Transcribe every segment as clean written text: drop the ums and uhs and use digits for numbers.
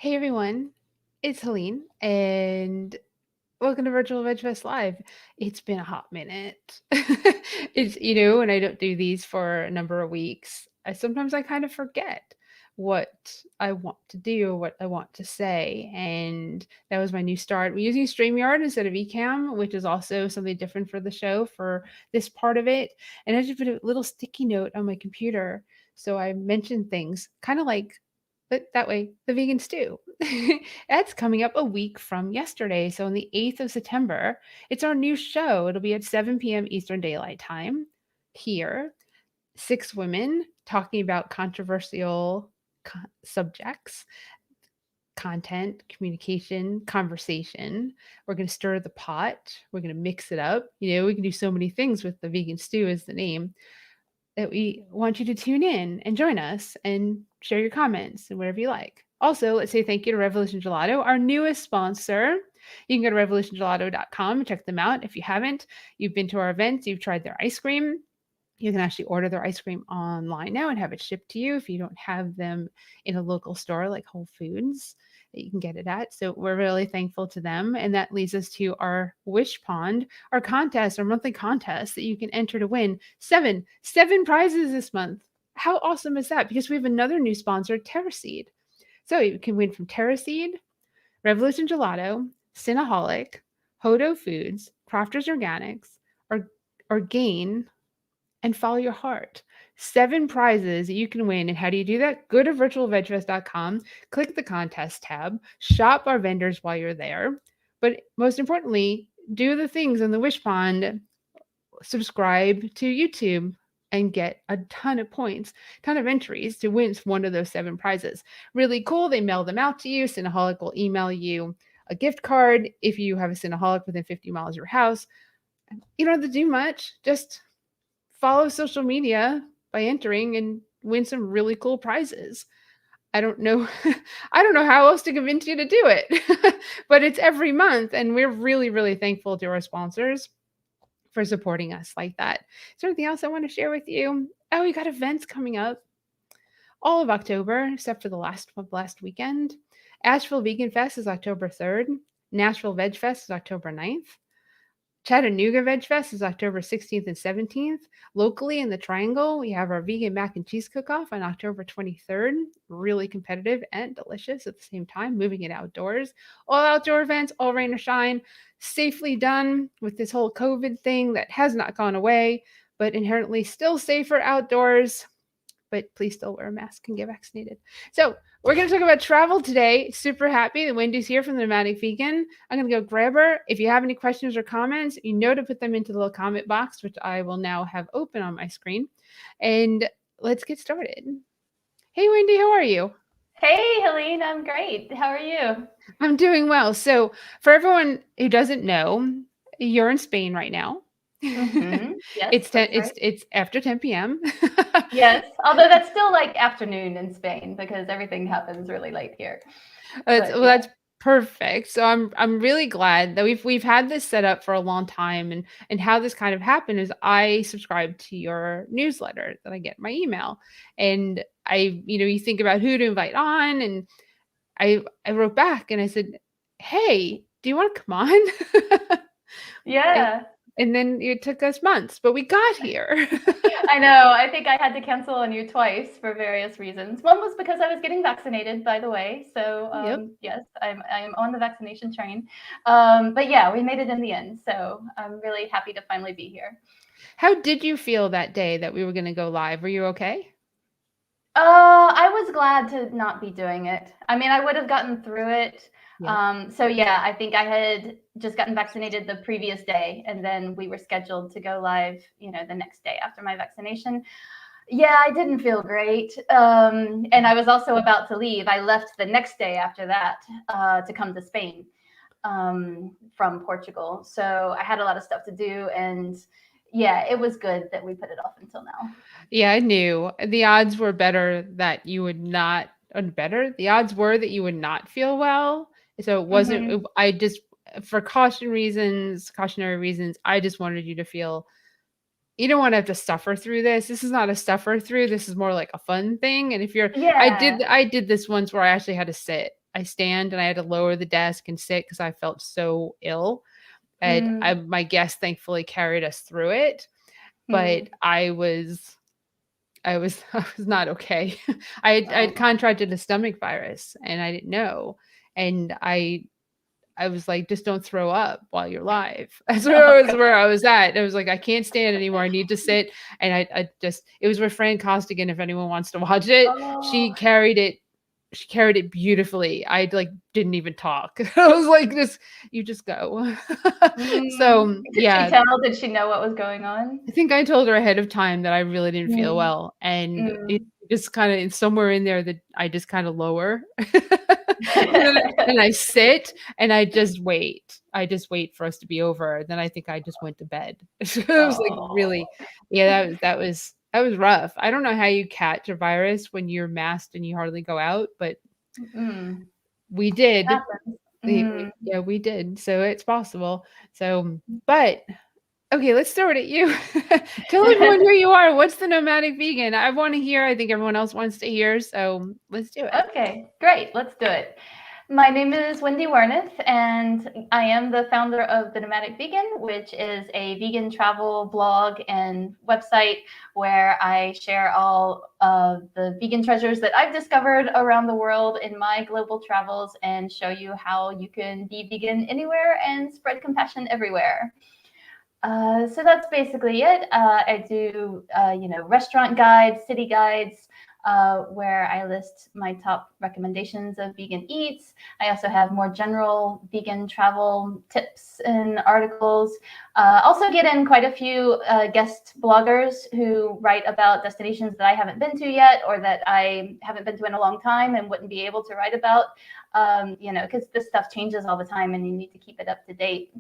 Hey everyone, it's Helene, and welcome to Virtual Vegfest Live. It's been a hot minute. When I don't do these for a number of weeks, I sometimes kind of forget what I want to do, what I want to say, and that was my new start. We're using StreamYard instead of Ecamm, which is also something different for the show for this part of it. And I just put a little sticky note on my computer, so I mentioned things kind of like, but that way the vegan stew. That's coming up a week from yesterday. So on the 8th of September, it's our new show. It'll be at 7 p.m. Eastern Daylight Time here. Six women talking about controversial subjects, content, communication, conversation. We're going to stir the pot. We're going to mix it up. We can do so many things with the vegan stew as the name that we want you to tune in and join us and share your comments and whatever you like. Also, let's say thank you to Revolution Gelato, our newest sponsor. You can go to revolutiongelato.com and check them out. If you haven't, you've been to our events, you've tried their ice cream. You can actually order their ice cream online now and have it shipped to you if you don't have them in a local store like Whole Foods that you can get it at. So we're really thankful to them. And that leads us to our Wish Pond, our contest, our monthly contest that you can enter to win seven prizes this month. How awesome is that? Because we have another new sponsor, TerraSeed. So you can win from TerraSeed, Revolution Gelato, Cinnaholic, Hodo Foods, Crafters Organics, or Gain, and follow your heart. 7 prizes that you can win. And how do you do that? Go to virtualvegfest.com, click the contest tab, shop our vendors while you're there. But most importantly, do the things on the Wish Pond, subscribe to YouTube, and get a ton of points, ton of entries to win one of those 7 prizes. Really cool. They mail them out to you. Cinnaholic will email you a gift card if you have a Cinnaholic within 50 miles of your house. You don't have to do much. Just follow social media by entering and win some really cool prizes. I don't know I don't know how else to convince you to do it. But it's every month and we're really, really thankful to our sponsors for supporting us like that. Is there anything else I want to share with you? Oh, we got events coming up all of October, except for the last weekend. Asheville Vegan Fest is October 3rd. Nashville Veg Fest is October 9th. Chattanooga Vegfest is October 16th and 17th. Locally in the Triangle, we have our vegan mac and cheese cook-off on October 23rd. Really competitive and delicious at the same time, moving it outdoors. All outdoor events, all rain or shine, safely done with this whole COVID thing that has not gone away, but inherently still safer outdoors. But please still wear a mask and get vaccinated. So we're going to talk about travel today. Super happy that Wendy's here from the Nomadic Vegan. I'm going to go grab her. If you have any questions or comments, you know to put them into the little comment box, which I will now have open on my screen. And let's get started. Hey, Wendy, how are you? Hey, Helene, I'm great. How are you? I'm doing well. So for everyone who doesn't know, you're in Spain right now. Yes, It's 10, that's right. it's after 10 p.m. Yes, although that's still like afternoon in Spain because everything happens really late here. But yeah. That's perfect. So I'm really glad that we've had this set up for a long time, and how this kind of happened is I subscribe to your newsletter that I get in my email, and you think about who to invite on, and I wrote back and I said, "Hey, do you want to come on?" and, Yeah, and then it took us months, but we got here. I know. I think I had to cancel on you twice for various reasons. One was because I was getting vaccinated, by the way. So Yep. yes, I'm on the vaccination train. But yeah, we made it in the end. So I'm really happy to finally be here. How did you feel that day that we were going to go live? Were you okay? I was glad to not be doing it. I mean, I would have gotten through it. Yep. So yeah, I think I had just gotten vaccinated the previous day, and then we were scheduled to go live, the next day after my vaccination. Yeah, I didn't feel great. And I was also about to leave. I left the next day after that to come to Spain from Portugal. So I had a lot of stuff to do, and yeah, it was good that we put it off until now. Yeah, I knew. The odds were better that you would not better. The odds were that you would not feel well. So it wasn't Mm-hmm. I just for cautionary reasons, I just wanted you to feel you don't want to have to suffer through this. This is not a suffer through. This is more like a fun thing. And if you're Yeah. I did this once where I actually had to sit I stand and I had to lower the desk and sit because I felt so ill. And Mm, my guest thankfully carried us through it, but mm. I was not okay. I'd Oh. contracted a stomach virus and I didn't know. And I was like, just don't throw up while you're live. That's Oh where I God. was at. I was like, I can't stand anymore. I need to sit. And I just, it was with Fran Costigan. If anyone wants to watch it, Oh. she carried it beautifully. I like didn't even talk. I was like, just, you just go. So Did she yeah, tell? Did she know what was going on? I think I told her ahead of time that I really didn't feel Mm, well, and it mm. just kinda somewhere in there that I just kinda lower. And I sit and I just wait. I just wait for us to be over, then I think I just went to bed. So it was, like, Oh. really yeah, that was rough. I don't know how you catch a virus when you're masked and you hardly go out, but Mm. we did. Happens. We Mm. yeah, we did, so it's possible. So but okay, let's throw it at you. Tell everyone who you are. What's the Nomadic Vegan? I wanna hear, I think everyone else wants to hear, so let's do it. Okay, great. Let's do it. My name is Wendy Werneth, and I am the founder of the Nomadic Vegan, which is a vegan travel blog and website where I share all of the vegan treasures that I've discovered around the world in my global travels and show you how you can be vegan anywhere and spread compassion everywhere. So that's basically it. I do, restaurant guides, city guides, where I list my top recommendations of vegan eats. I also have more general vegan travel tips and articles. Also get in quite a few guest bloggers who write about destinations that I haven't been to yet or that I haven't been to in a long time and wouldn't be able to write about, because this stuff changes all the time and you need to keep it up to date.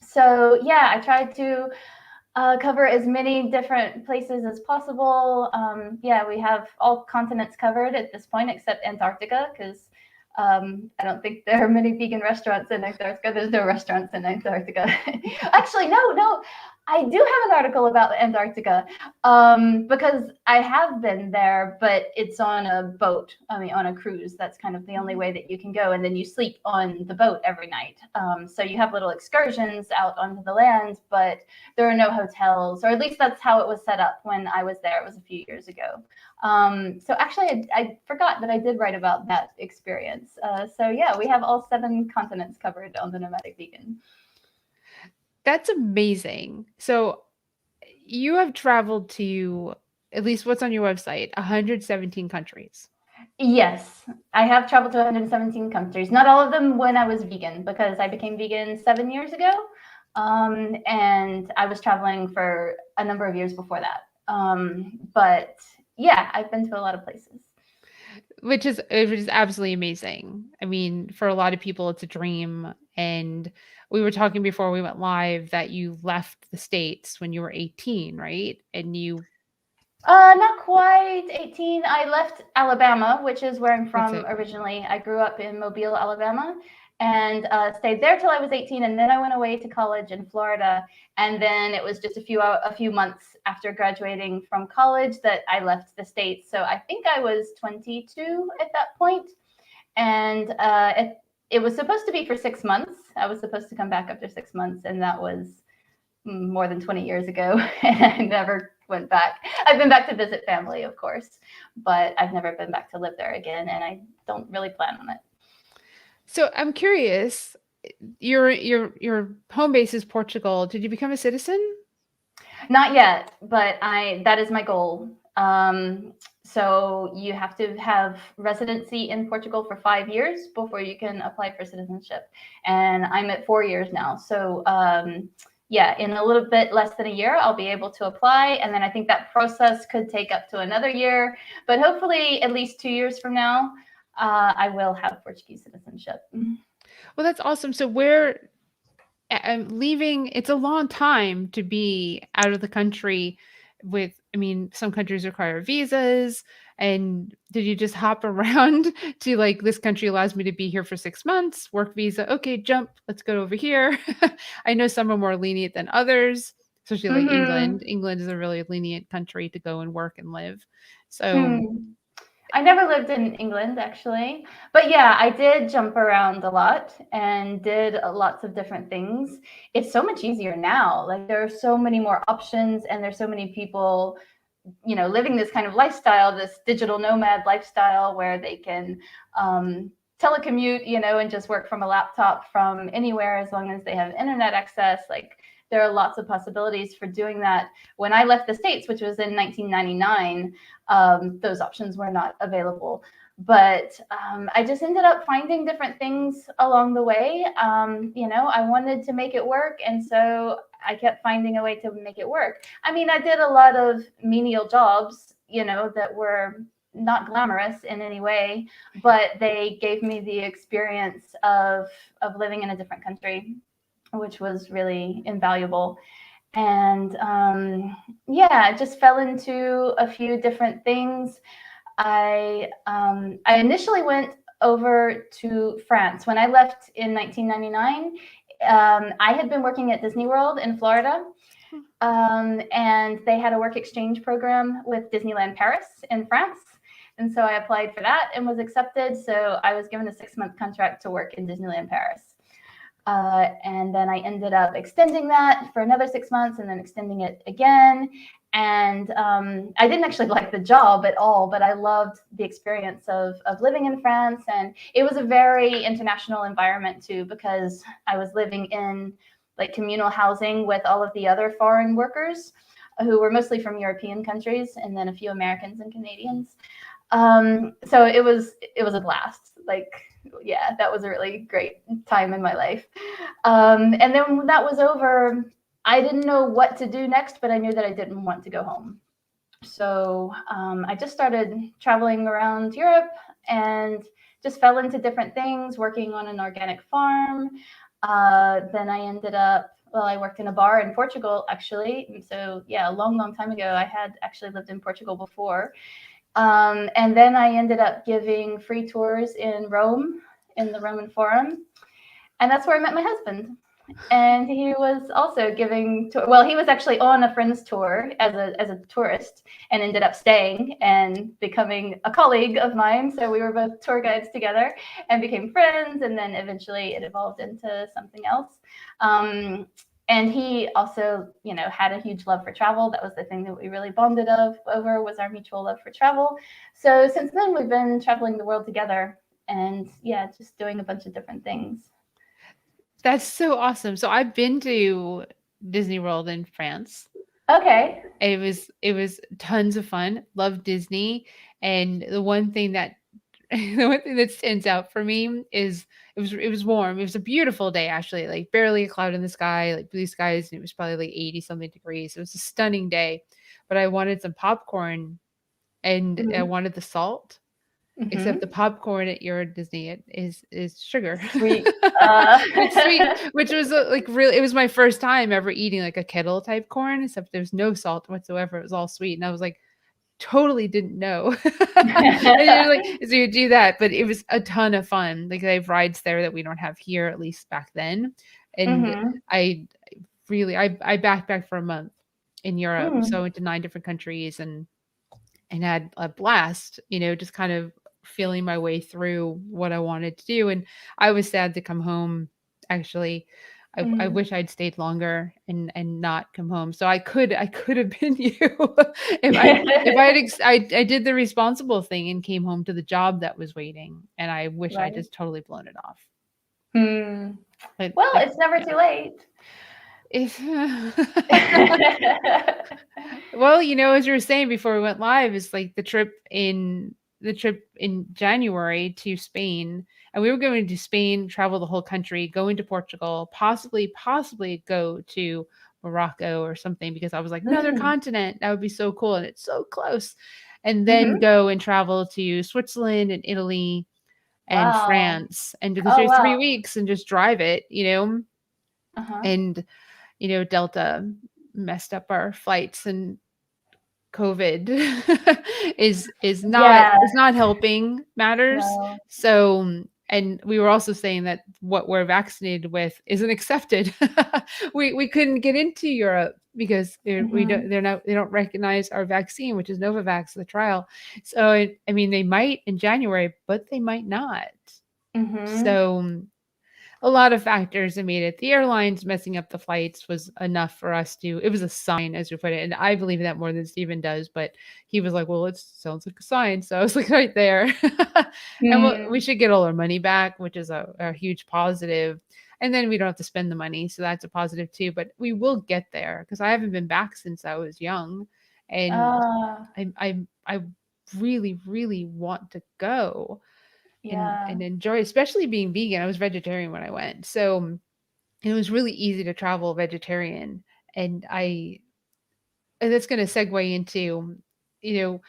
So yeah, I tried to cover as many different places as possible. Yeah, we have all continents covered at this point except Antarctica because I don't think there are many vegan restaurants in Antarctica. There's no restaurants in Antarctica. Actually, no. I do have an article about Antarctica because I have been there, but it's on a boat. I mean, on a cruise. That's kind of the only way that you can go, and then you sleep on the boat every night. So you have little excursions out onto the land, but there are no hotels, or at least that's how it was set up when I was there. It was a few years ago. So actually, I forgot that I did write about that experience. So yeah, we have all 7 continents covered on the Nomadic Vegan. That's amazing. So you have traveled to, at least what's on your website, 117 countries. Yes, I have traveled to 117 countries. Not all of them when I was vegan, because I became vegan 7 years ago. And I was traveling for a number of years before that. But yeah, I've been to a lot of places. Which is absolutely amazing. I mean, for a lot of people, it's a dream, and we were talking before we went live that you left the States when you were 18, right? And you Not quite 18. I left Alabama, which is where I'm that's from it. originally. I grew up in Mobile, Alabama, and stayed there till I was 18, and then I went away to college in Florida. And then it was just a few months after graduating from college that I left the States. So I think I was 22 at that point, and it was supposed to be for 6 months. I was supposed to come back after 6 months, and that was more than 20 years ago, and I never went back. I've been back to visit family, of course, but I've never been back to live there again, and I don't really plan on it. So I'm curious, your home base is Portugal. Did you become a citizen? Not yet, but that is my goal. So you have to have residency in Portugal for 5 years before you can apply for citizenship, and I'm at 4 years now. So yeah, in a little bit less than a year, I'll be able to apply, and then I think that process could take up to another year, but hopefully at least 2 years from now, I will have Portuguese citizenship. Well, that's awesome. So where I'm leaving, it's a long time to be out of the country with, I mean, some countries require visas. And did you just hop around to like, this country allows me to be here for 6 months, work visa? Okay, jump, let's go over here. I know some are more lenient than others, especially like Mm-hmm. England. England is a really lenient country to go and work and live. So Hmm. I never lived in England actually, but yeah, I did jump around a lot and did lots of different things. It's so much easier now. Like there are so many more options, and there's so many people, living this kind of lifestyle, this digital nomad lifestyle, where they can telecommute, and just work from a laptop from anywhere as long as they have internet access. Like there are lots of possibilities for doing that. When I left the States, which was in 1999, those options were not available. But I just ended up finding different things along the way. I wanted to make it work, and so I kept finding a way to make it work. I mean, I did a lot of menial jobs, that were not glamorous in any way, but they gave me the experience of living in a different country, which was really invaluable. And I just fell into a few different things. I initially went over to France when I left in 1999. I had been working at Disney World in Florida, and they had a work exchange program with Disneyland Paris in France. And so I applied for that and was accepted. So I was given a 6-month contract to work in Disneyland Paris. And then I ended up extending that for another 6 months and then extending it again. And I didn't actually like the job at all, but I loved the experience of living in France. And it was a very international environment too, because I was living in like communal housing with all of the other foreign workers who were mostly from European countries, and then a few Americans and Canadians. So it was a blast. Like, yeah, that was a really great time in my life. And then when that was over, I didn't know what to do next, but I knew that I didn't want to go home. So I just started traveling around Europe and just fell into different things, working on an organic farm. Then I ended up, I worked in a bar in Portugal, actually. So yeah, a long, long time ago, I had actually lived in Portugal before. And then I ended up giving free tours in Rome, in the Roman Forum. And that's where I met my husband. And he was also giving he was actually on a friend's tour as a tourist, and ended up staying and becoming a colleague of mine. So we were both tour guides together and became friends, and then eventually it evolved into something else. And he also, had a huge love for travel. That was the thing that we really bonded over, was our mutual love for travel. So since then, we've been traveling the world together, and yeah, just doing a bunch of different things. That's so awesome. So I've been to Disney World in France. Okay. It was tons of fun. Love Disney. And the one thing that stands out for me is it was warm. It was a beautiful day actually, like barely a cloud in the sky, like blue skies, and it was probably like 80 something degrees. It was a stunning day. But I wanted some popcorn and I wanted the salt. Except the popcorn at your Disney is sugar. Sweet. It's sweet, which was like really. It was my first time ever eating like a kettle type corn, except there's no salt whatsoever. It was all sweet, and I was like, totally didn't know. And you're like, so you do that, but it was a ton of fun. Like they have rides there that we don't have here, at least back then. And I I backpacked for a month in Europe, so I went to 9 different countries and had a blast, just kind of feeling my way through what I wanted to do. And I was sad to come home. Actually, I wish I'd stayed longer and not come home. So I could have been you if I did the responsible thing and came home to the job that was waiting. And I wish I just totally blown it off. But, well, it's never too late. Well, as you were saying before we went live, is like the trip in January to Spain, and we were going to Spain, travel the whole country, go into Portugal, possibly go to Morocco or something, because I was like, another continent, that would be so cool, and it's so close. And then go and travel to Switzerland and Italy and France, and because there's 3 weeks and just drive it, and Delta messed up our flights, and COVID is not helping matters. No. So And we were also saying that what we're vaccinated with isn't accepted. We couldn't get into Europe because Mhm. they don't recognize our vaccine, which is Novavax, the trial. So I mean, they might in January, but they might not. Mhm. So a lot of factors that made it. The airlines messing up the flights was enough for us to, it was a sign, as we put it. And I believe in that more than Steven does, but he was like, well, it sounds like a sign. So I was like, right there. And we Mm. should get all our money back, which is a huge positive. And then we don't have to spend the money. So that's a positive too. But we will get there because I haven't been back since I was young. And Ah, I really, really want to go yeah. and enjoy, especially being vegan. I was vegetarian when I went. So it was really easy to travel vegetarian. And and that's going to segue into, you know,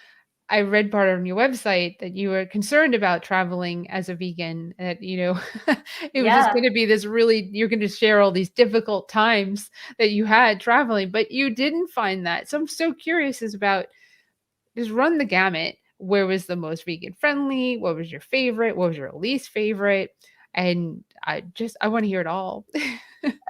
I read part on your website that you were concerned about traveling as a vegan, that, it was just Yeah. going to be this really, you're going to share all these difficult times that you had traveling, but you didn't find that. So I'm so curious as about, just run the gamut. Where was the most vegan friendly? What was your favorite? What was your least favorite? And I want to hear it all.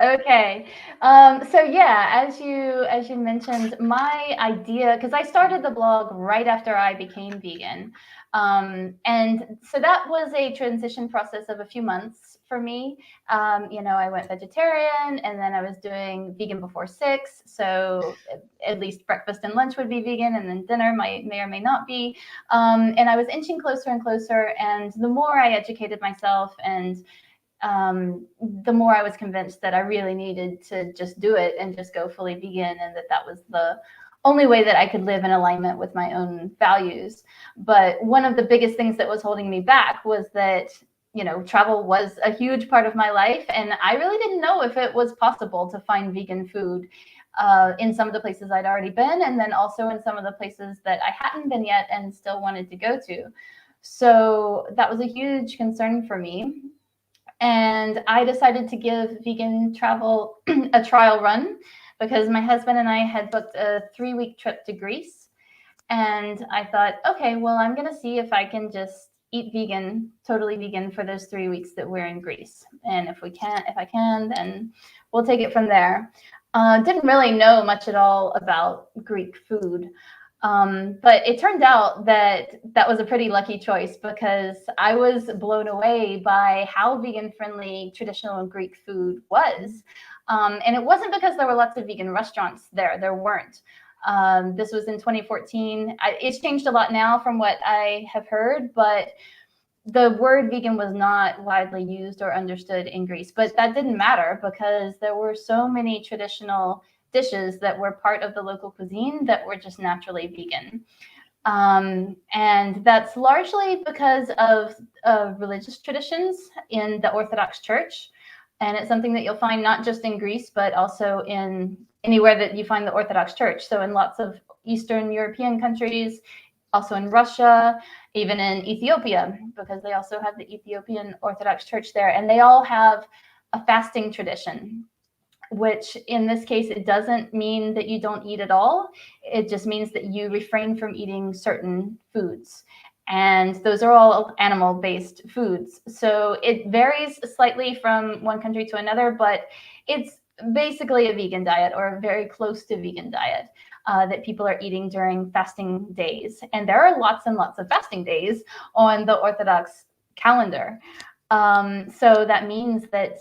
Okay. So yeah, as you mentioned, my idea, because I started the blog right after I became vegan, and so that was a transition process of a few months for me. I went vegetarian, and then I was doing vegan before 6, so at least breakfast and lunch would be vegan, and then dinner may or may not be. And I was inching closer and closer, and the more I educated myself and the more I was convinced that I really needed to just do it and just go fully vegan, and that was the only way that I could live in alignment with my own values. But one of the biggest things that was holding me back was that, travel was a huge part of my life, and I really didn't know if it was possible to find vegan food in some of the places I'd already been, and then also in some of the places that I hadn't been yet and still wanted to go to. So that was a huge concern for me. And I decided to give vegan travel a trial run because my husband and I had booked a 3-week trip to Greece. And I thought, okay, well, I'm going to see if I can just eat vegan, totally vegan for those 3 weeks that we're in Greece. And if I can, then we'll take it from there. Didn't really know much at all about Greek food. But it turned out that was a pretty lucky choice because I was blown away by how vegan friendly traditional Greek food was. And it wasn't because there were lots of vegan restaurants there. There weren't. This was in 2014. It's changed a lot now from what I have heard, but the word vegan was not widely used or understood in Greece. But that didn't matter because there were so many traditional dishes that were part of the local cuisine that were just naturally vegan. And that's largely because of religious traditions in the Orthodox Church. And it's something that you'll find not just in Greece, but also in anywhere that you find the Orthodox Church. So in lots of Eastern European countries, also in Russia, even in Ethiopia, because they also have the Ethiopian Orthodox Church there. And they all have a fasting tradition, which in this case, it doesn't mean that you don't eat at all. It just means that you refrain from eating certain foods. And those are all animal-based foods. So it varies slightly from one country to another, but it's basically a vegan diet or very close to vegan diet that people are eating during fasting days. And there are lots and lots of fasting days on the Orthodox calendar. So that means that,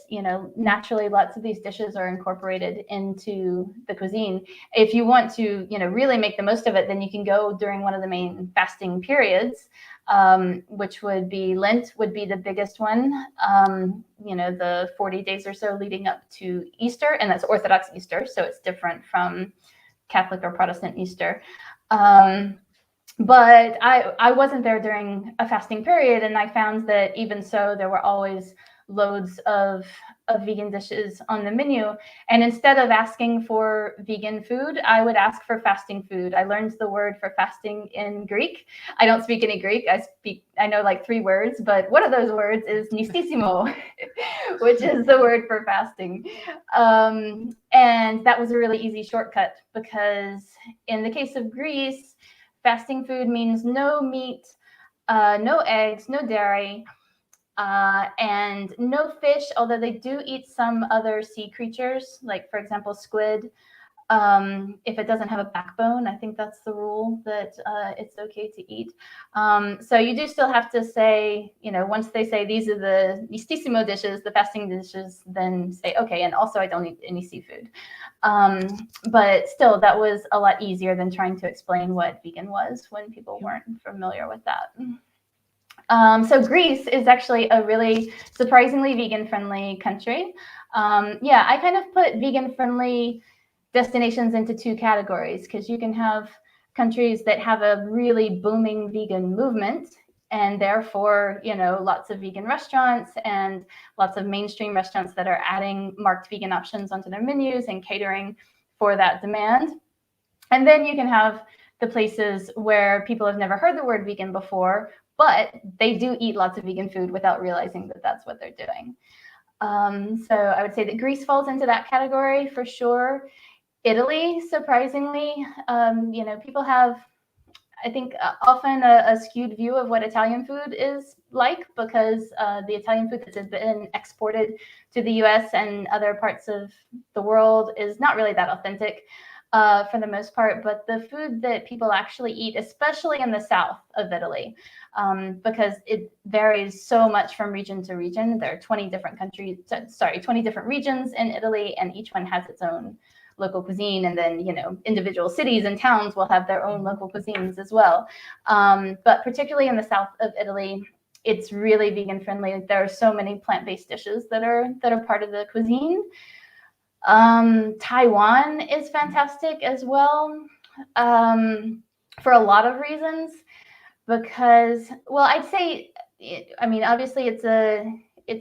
naturally lots of these dishes are incorporated into the cuisine. If you want to, really make the most of it, then you can go during one of the main fasting periods, which would be Lent would be the biggest one, the 40 days or so leading up to Easter, and that's Orthodox Easter, so it's different from Catholic or Protestant Easter. But I wasn't there during a fasting period, and I found that even so, there were always loads of vegan dishes on the menu. And instead of asking for vegan food, I would ask for fasting food. I learned the word for fasting in Greek. I don't speak any Greek. I know like 3 words, but one of those words is nistissimo, which is the word for fasting. And that was a really easy shortcut because in the case of Greece, fasting food means no meat, no eggs, no dairy, and no fish, although they do eat some other sea creatures, like, for example, squid. If it doesn't have a backbone, I think that's the rule, that it's okay to eat. So you do still have to say, once they say these are the mistissimo dishes, the fasting dishes, then say, okay, and also I don't eat any seafood. But still, that was a lot easier than trying to explain what vegan was when people weren't familiar with that. So Greece is actually a really surprisingly vegan-friendly country. I kind of put vegan-friendly destinations into two categories, because you can have countries that have a really booming vegan movement, and therefore, lots of vegan restaurants and lots of mainstream restaurants that are adding marked vegan options onto their menus and catering for that demand. And then you can have the places where people have never heard the word vegan before, but they do eat lots of vegan food without realizing that that's what they're doing. So I would say that Greece falls into that category for sure. Italy, surprisingly, people have, I think, often a skewed view of what Italian food is like, because the Italian food that has been exported to the US and other parts of the world is not really that authentic for the most part. But the food that people actually eat, especially in the south of Italy, because it varies so much from region to region. There are 20 different 20 different regions in Italy, and each one has its own local cuisine, and then individual cities and towns will have their own local cuisines as well. But particularly in the south of Italy, it's really vegan friendly. There are so many plant-based dishes that are part of the cuisine. Taiwan is fantastic as well, for a lot of reasons, because, well, I'd say, obviously it's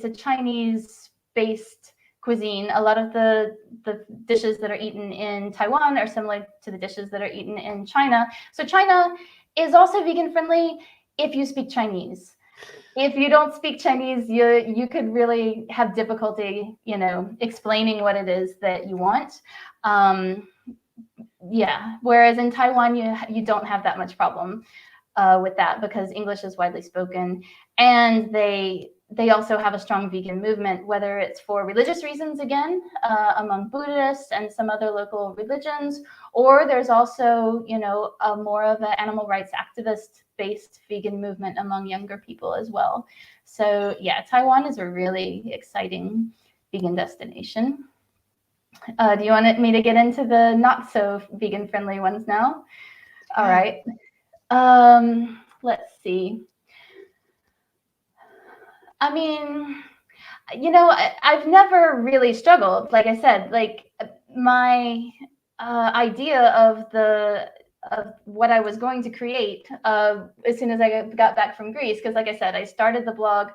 a Chinese-based cuisine. A lot of the dishes that are eaten in Taiwan are similar to the dishes that are eaten in China. So China is also vegan friendly if you speak Chinese. If you don't speak Chinese, you could really have difficulty, explaining what it is that you want. Whereas in Taiwan, you don't have that much problem with that, because English is widely spoken, and they also have a strong vegan movement, whether it's for religious reasons, again, among Buddhists and some other local religions, or there's also, a more of an animal rights activist-based vegan movement among younger people as well. So yeah, Taiwan is a really exciting vegan destination. Do you want me to get into the not so vegan friendly ones now? All right. Let's see. I've never really struggled. Like I said, like, my idea of what I was going to create as soon as I got back from Greece, because like I said, I started the blog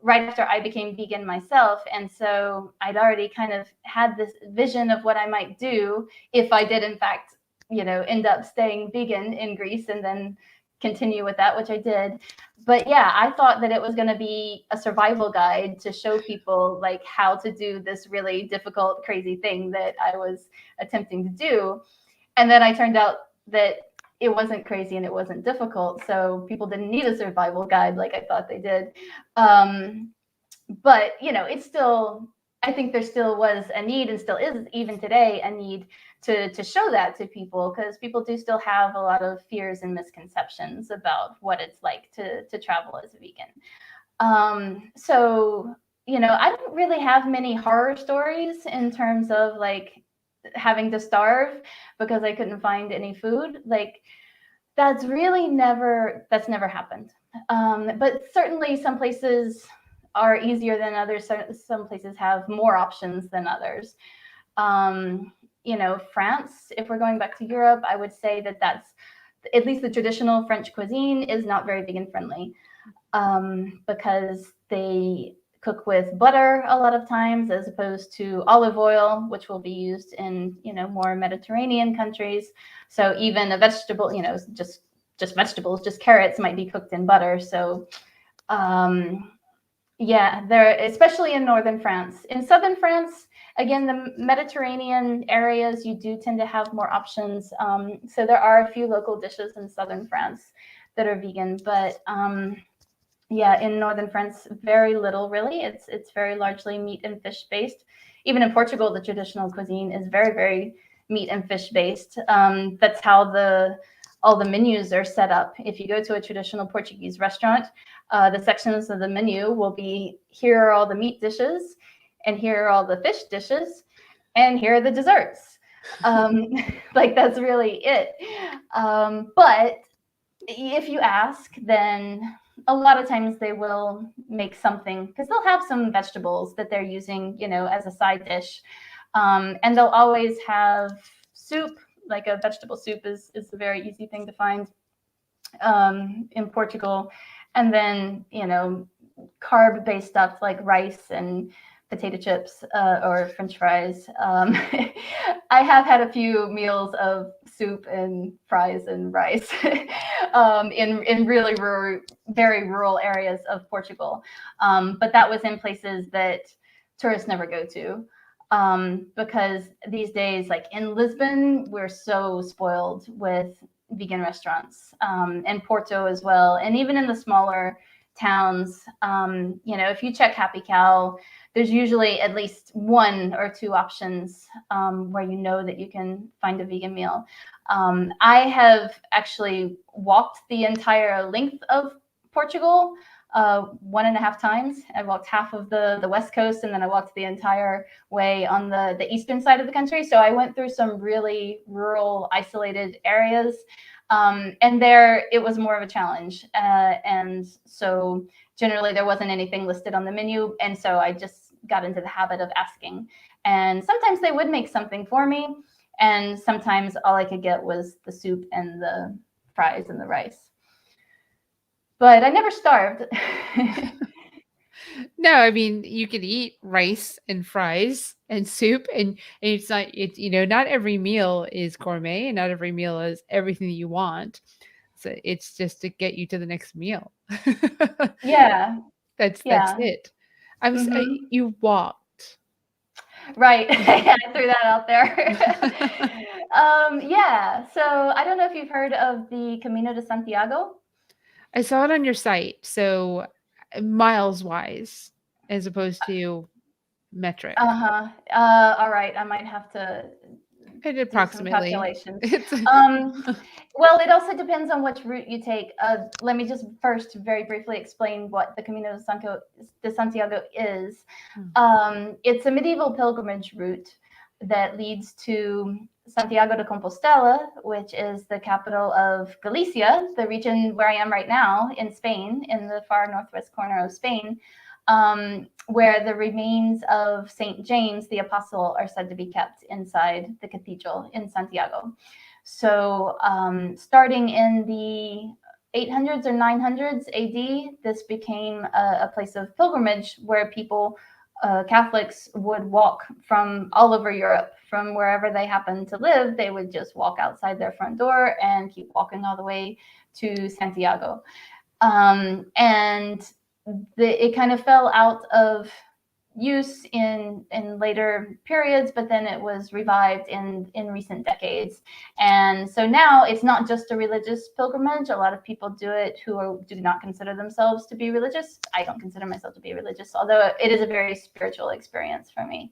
right after I became vegan myself. And so I'd already kind of had this vision of what I might do if I did, in fact, end up staying vegan in Greece and then continue with that, which I did. But yeah, I thought that it was going to be a survival guide to show people like how to do this really difficult, crazy thing that I was attempting to do. And then I turned out that it wasn't crazy and it wasn't difficult. So people didn't need a survival guide like I thought they did. But, it's still, I think there still was a need, and still is even today, a need to show that to people, because people do still have a lot of fears and misconceptions about what it's like to travel as a vegan. So, I don't really have many horror stories in terms of like having to starve because I couldn't find any food. Like, that's never happened. But certainly some places are easier than others. Some places have more options than others. France, if we're going back to Europe, I would say that's at least the traditional French cuisine is not very vegan friendly, because they cook with butter a lot of times as opposed to olive oil, which will be used in more Mediterranean countries. So even a vegetable, just vegetables, just carrots, might be cooked in butter. So there, especially in northern France. In southern France, again, the Mediterranean areas, you do tend to have more options. So there are a few local dishes in southern France that are vegan, but Yeah, in northern France, very little really. It's very largely meat and fish based. Even in Portugal, the traditional cuisine is very, very meat and fish based. That's how all the menus are set up. If you go to a traditional Portuguese restaurant, the sections of the menu will be, here are all the meat dishes, and here are all the fish dishes, and here are the desserts. Like that's really it. But if you ask, then a lot of times they will make something, because they'll have some vegetables that they're using, as a side dish. And they'll always have soup, like a vegetable soup is a very easy thing to find in Portugal. And then, carb based stuff like rice and potato chips or French fries. I have had a few meals of soup and fries and rice in really very rural areas of Portugal. But that was in places that tourists never go to. Because these days, like in Lisbon, we're so spoiled with vegan restaurants, and Porto as well. And even in the smaller towns, if you check Happy Cow, there's usually at least one or two options where that you can find a vegan meal. I have actually walked the entire length of Portugal 1.5 times. I walked half of the west coast, and then I walked the entire way on the eastern side of the country. So I went through some really rural, isolated areas. And there it was more of a challenge. And so generally there wasn't anything listed on the menu. And so I just got into the habit of asking. And sometimes they would make something for me. And sometimes all I could get was the soup and the fries and the rice. But I never starved. No, I mean, you could eat rice and fries and soup, and it's not, not every meal is gourmet, and not every meal is everything that you want. So it's just to get you to the next meal. Yeah. That's Yeah. it. Mm-hmm. You walked. Right. I threw that out there. Yeah. So I don't know if you've heard of the Camino de Santiago. I saw it on your site. So miles wise, as opposed to metric. Uh-huh. All right. I might have to And do some approximately. calculations. It's Well, it also depends on which route you take. Let me just first very briefly explain what the Camino de Santiago is. It's a medieval pilgrimage route that leads to Santiago de Compostela, which is the capital of Galicia, the region where I am right now in Spain, in the far northwest corner of Spain, where the remains of St. James the Apostle are said to be kept inside the cathedral in Santiago. So starting in the 800s or 900s AD, this became a place of pilgrimage where people, Catholics, would walk from all over Europe, from wherever they happened to live. They would just walk outside their front door and keep walking all the way to Santiago. And it kind of fell out of use in later periods, but then it was revived in recent decades. And so now it's not just a religious pilgrimage. A lot of people do it who do not consider themselves to be religious. I don't consider myself to be religious, although it is a very spiritual experience for me.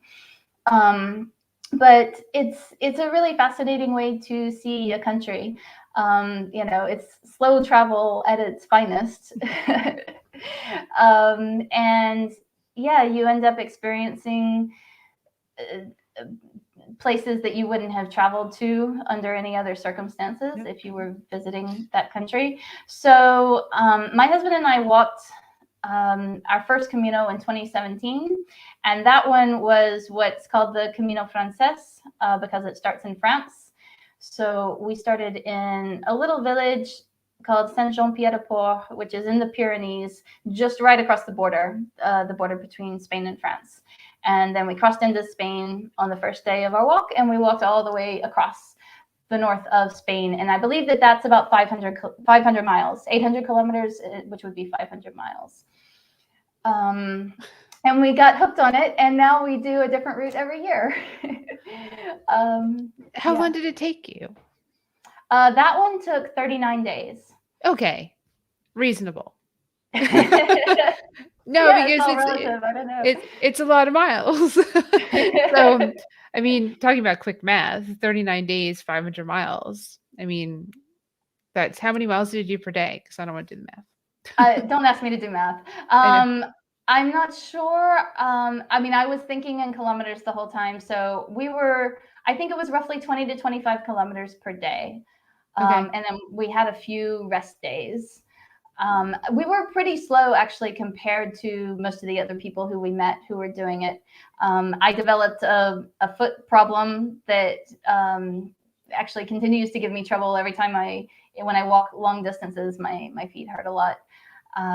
But it's a really fascinating way to see a country. It's slow travel at its finest. And yeah, you end up experiencing places that you wouldn't have traveled to under any other circumstances if you were visiting that country. So my husband and I walked our first Camino in 2017, and that one was what's called the Camino Frances because it starts in France. So we started in a little village called Saint-Jean-Pied-de-Port, which is in the Pyrenees, just right across the border between Spain and France. And then we crossed into Spain on the first day of our walk, and we walked all the way across the north of Spain. And I believe that that's about 500 miles, 800 kilometers, which would be 500 miles. And we got hooked on it, and now we do a different route every year. How long did it take you? That one took 39 days. Okay. Reasonable. No, Yeah, it's because all relative. I don't know. it's a lot of miles. So, I mean, talking about quick math, 39 days, 500 miles. I mean, that's how many miles did you do per day? Because I don't want to do the math. Don't ask me to do math. I know. I'm not sure. I mean, I was thinking in kilometers the whole time. So I think it was roughly 20 to 25 kilometers per day. Okay. And then we had a few rest days. We were pretty slow actually compared to most of the other people who we met who were doing it. I developed a foot problem that actually continues to give me trouble every time when I walk long distances. My feet hurt a lot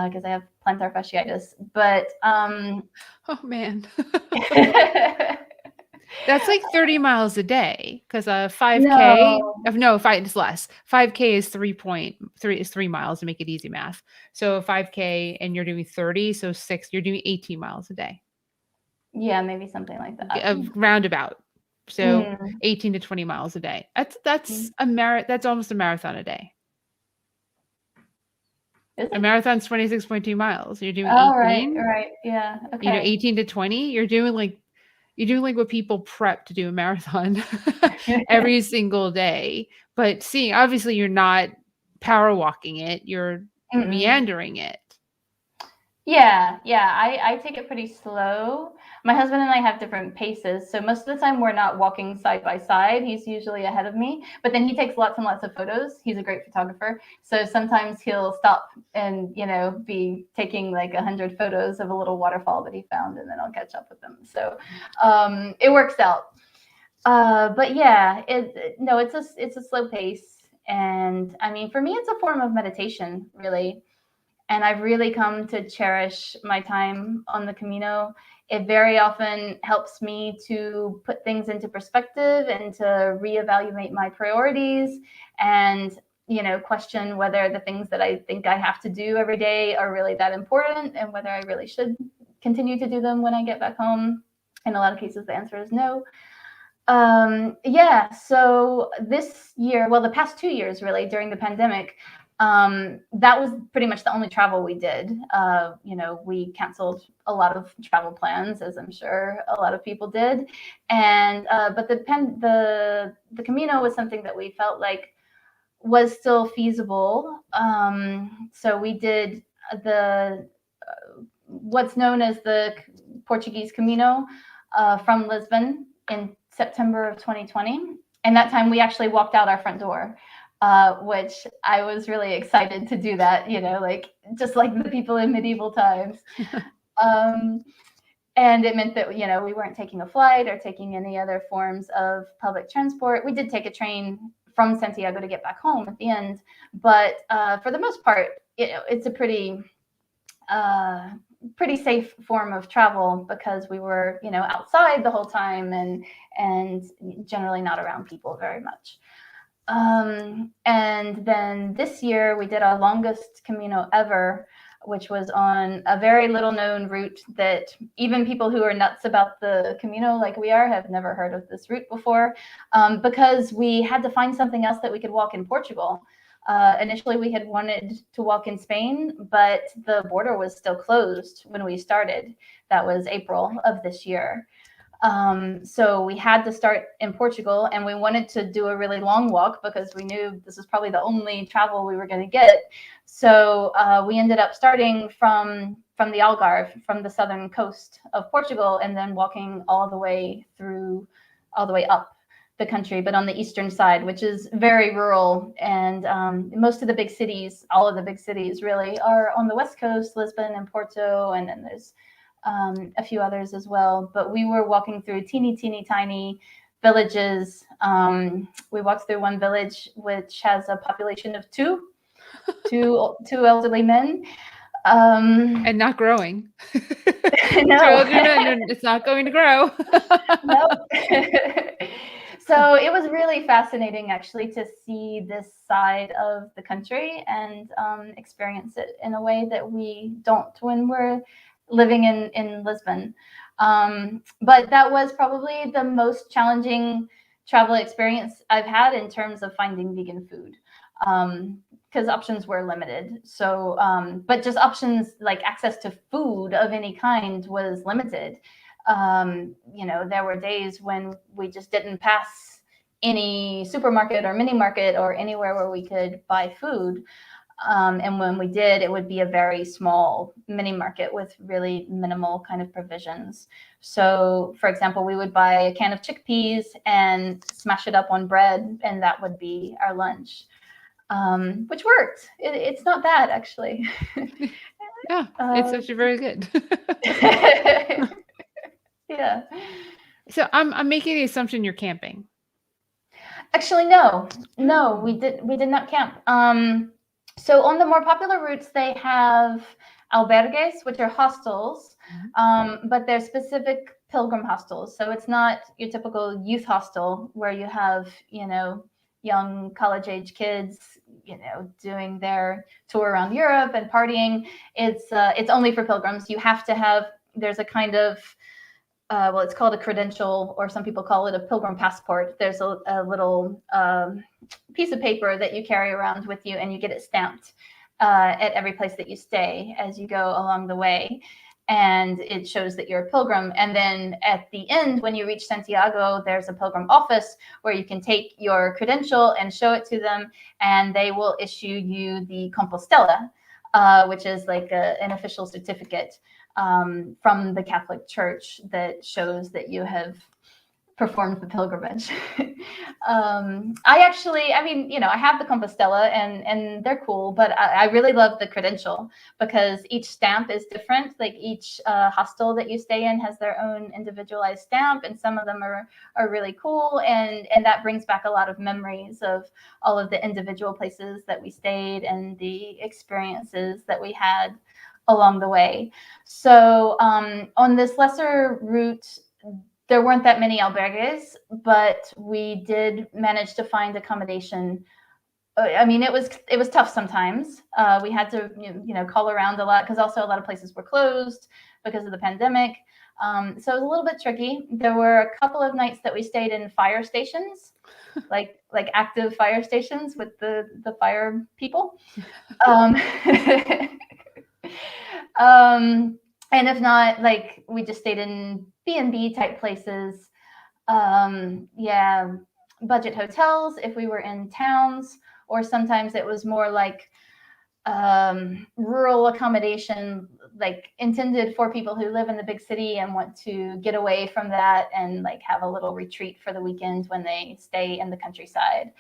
because I have plantar fasciitis. But Oh man. That's like 30 miles a day because a 5K no, of no, five is less. 5K is 3 miles to make it easy math. So 5K and you're doing 30, so you're doing 18 miles a day. yeah, maybe something like that. Roundabout. So Mm. 18 to 20 miles a day. That's Mm. that's almost a marathon a day. Is A it? marathon's 26.2 miles. You're doing Oh, right, 18, right. Yeah. Okay. 18 to 20, you're doing like what people prep to do a marathon every single day. But seeing, obviously, you're not power walking it, you're Mm-mm. meandering it. Yeah, yeah. I take it pretty slow. My husband and I have different paces. So most of the time we're not walking side by side. He's usually ahead of me, but then he takes lots and lots of photos. He's a great photographer. So sometimes he'll stop and, be taking like 100 photos of a little waterfall that he found, and then I'll catch up with them. So it works out. But yeah, no, it's a slow pace. And I mean, for me, it's a form of meditation, really. And I've really come to cherish my time on the Camino. It very often helps me to put things into perspective and to reevaluate my priorities and, question whether the things that I think I have to do every day are really that important and whether I really should continue to do them when I get back home. In a lot of cases, the answer is no. Yeah, so this year, well, the past 2 years really during the pandemic, that was pretty much the only travel we did. We canceled a lot of travel plans, as I'm sure a lot of people did, and but the Camino was something that we felt like was still feasible. So we did the what's known as the Portuguese Camino from Lisbon in September of 2020. And that time we actually walked out our front door, which I was really excited to do that, like just like the people in medieval times. And it meant that, we weren't taking a flight or taking any other forms of public transport. We did take a train from Santiago to get back home at the end. But for the most part, it's a pretty safe form of travel because we were, outside the whole time and generally not around people very much. And then this year we did our longest Camino ever, which was on a very little known route that even people who are nuts about the Camino like we are have never heard of this route before, because we had to find something else that we could walk in Portugal. Initially, we had wanted to walk in Spain, but the border was still closed when we started. That was April of this year. So we had to start in Portugal, and we wanted to do a really long walk because we knew this was probably the only travel we were going to get. So we ended up starting from the Algarve, from the southern coast of Portugal, and then walking all the way up the country, but on the eastern side, which is very rural. And most of the big cities, all of the big cities really, are on the west coast, Lisbon and Porto, and then there's a few others as well. But we were walking through teeny tiny villages. We walked through one village which has a population of two elderly men. And not growing. No. It's not going to grow. Nope. So it was really fascinating actually to see this side of the country and experience it in a way that we don't when we're living in Lisbon. But that was probably the most challenging travel experience I've had in terms of finding vegan food. because options were limited. So, but just options like access to food of any kind was limited. There were days when we just didn't pass any supermarket or mini market or anywhere where we could buy food. And when we did, it would be a very small mini market with really minimal kind of provisions. So, for example, we would buy a can of chickpeas and smash it up on bread, and that would be our lunch, which worked. It's not bad, actually. Yeah, it's actually very good. Yeah. So I'm making the assumption you're camping. Actually, no, we did not camp. So on the more popular routes, they have albergues, which are hostels, but they're specific pilgrim hostels. So it's not your typical youth hostel where you have, young college age kids, doing their tour around Europe and partying. It's only for pilgrims. You have to have. There's a kind of it's called a credential, or some people call it a pilgrim passport. There's a little piece of paper that you carry around with you, and you get it stamped at every place that you stay as you go along the way. And it shows that you're a pilgrim. And then at the end, when you reach Santiago, there's a pilgrim office where you can take your credential and show it to them, and they will issue you the Compostela, which is like an official certificate from the Catholic Church that shows that you have performed the pilgrimage. I have the Compostela and they're cool, but I really love the credential because each stamp is different. Like each hostel that you stay in has their own individualized stamp, and some of them are really cool. And that brings back a lot of memories of all of the individual places that we stayed and the experiences that we had along the way. So on this lesser route, there weren't that many albergues, but we did manage to find accommodation. It was tough sometimes. We had to call around a lot because also a lot of places were closed because of the pandemic. So it was a little bit tricky. There were a couple of nights that we stayed in fire stations, like active fire stations with the fire people. And if not, like we just stayed in B&B type places. Budget hotels if we were in towns, or sometimes it was more like rural accommodation, like intended for people who live in the big city and want to get away from that and like have a little retreat for the weekend when they stay in the countryside.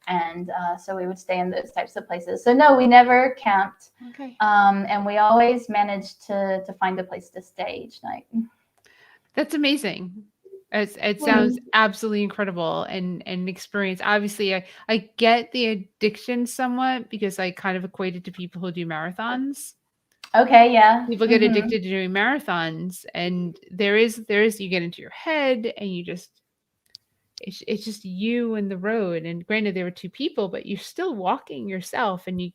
And so we would stay in those types of places. So no, we never camped. Okay. And we always managed to find a place to stay each night. That's amazing. It sounds absolutely incredible and experience. Obviously, I get the addiction somewhat because I kind of equate it to people who do marathons. Okay, yeah. People get addicted to doing marathons, and there is you get into your head and you just it's just you and the road. And granted, there were two people, but you're still walking yourself, and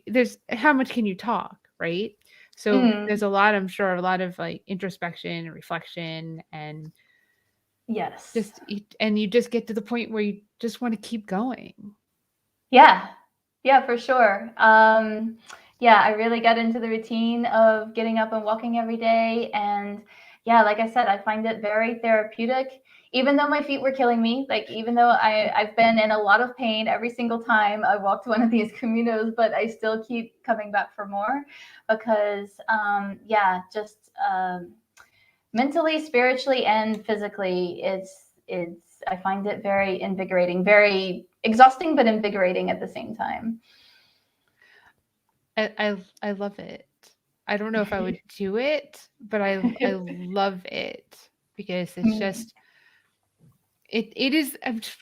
there's how much can you talk, right? So there's a lot, I'm sure, a lot of like introspection and reflection, and yes, and you just get to the point where you just want to keep going. Yeah, for sure. I really got into the routine of getting up and walking every day. And yeah, like I said, I find it very therapeutic, even though my feet were killing me. Like, even though I've been in a lot of pain every single time I walked one of these Caminos, but I still keep coming back for more because, mentally, spiritually, and physically, I find it very invigorating, very exhausting, but invigorating at the same time. I love it. I don't know if I would do it, but I love it because it's just it is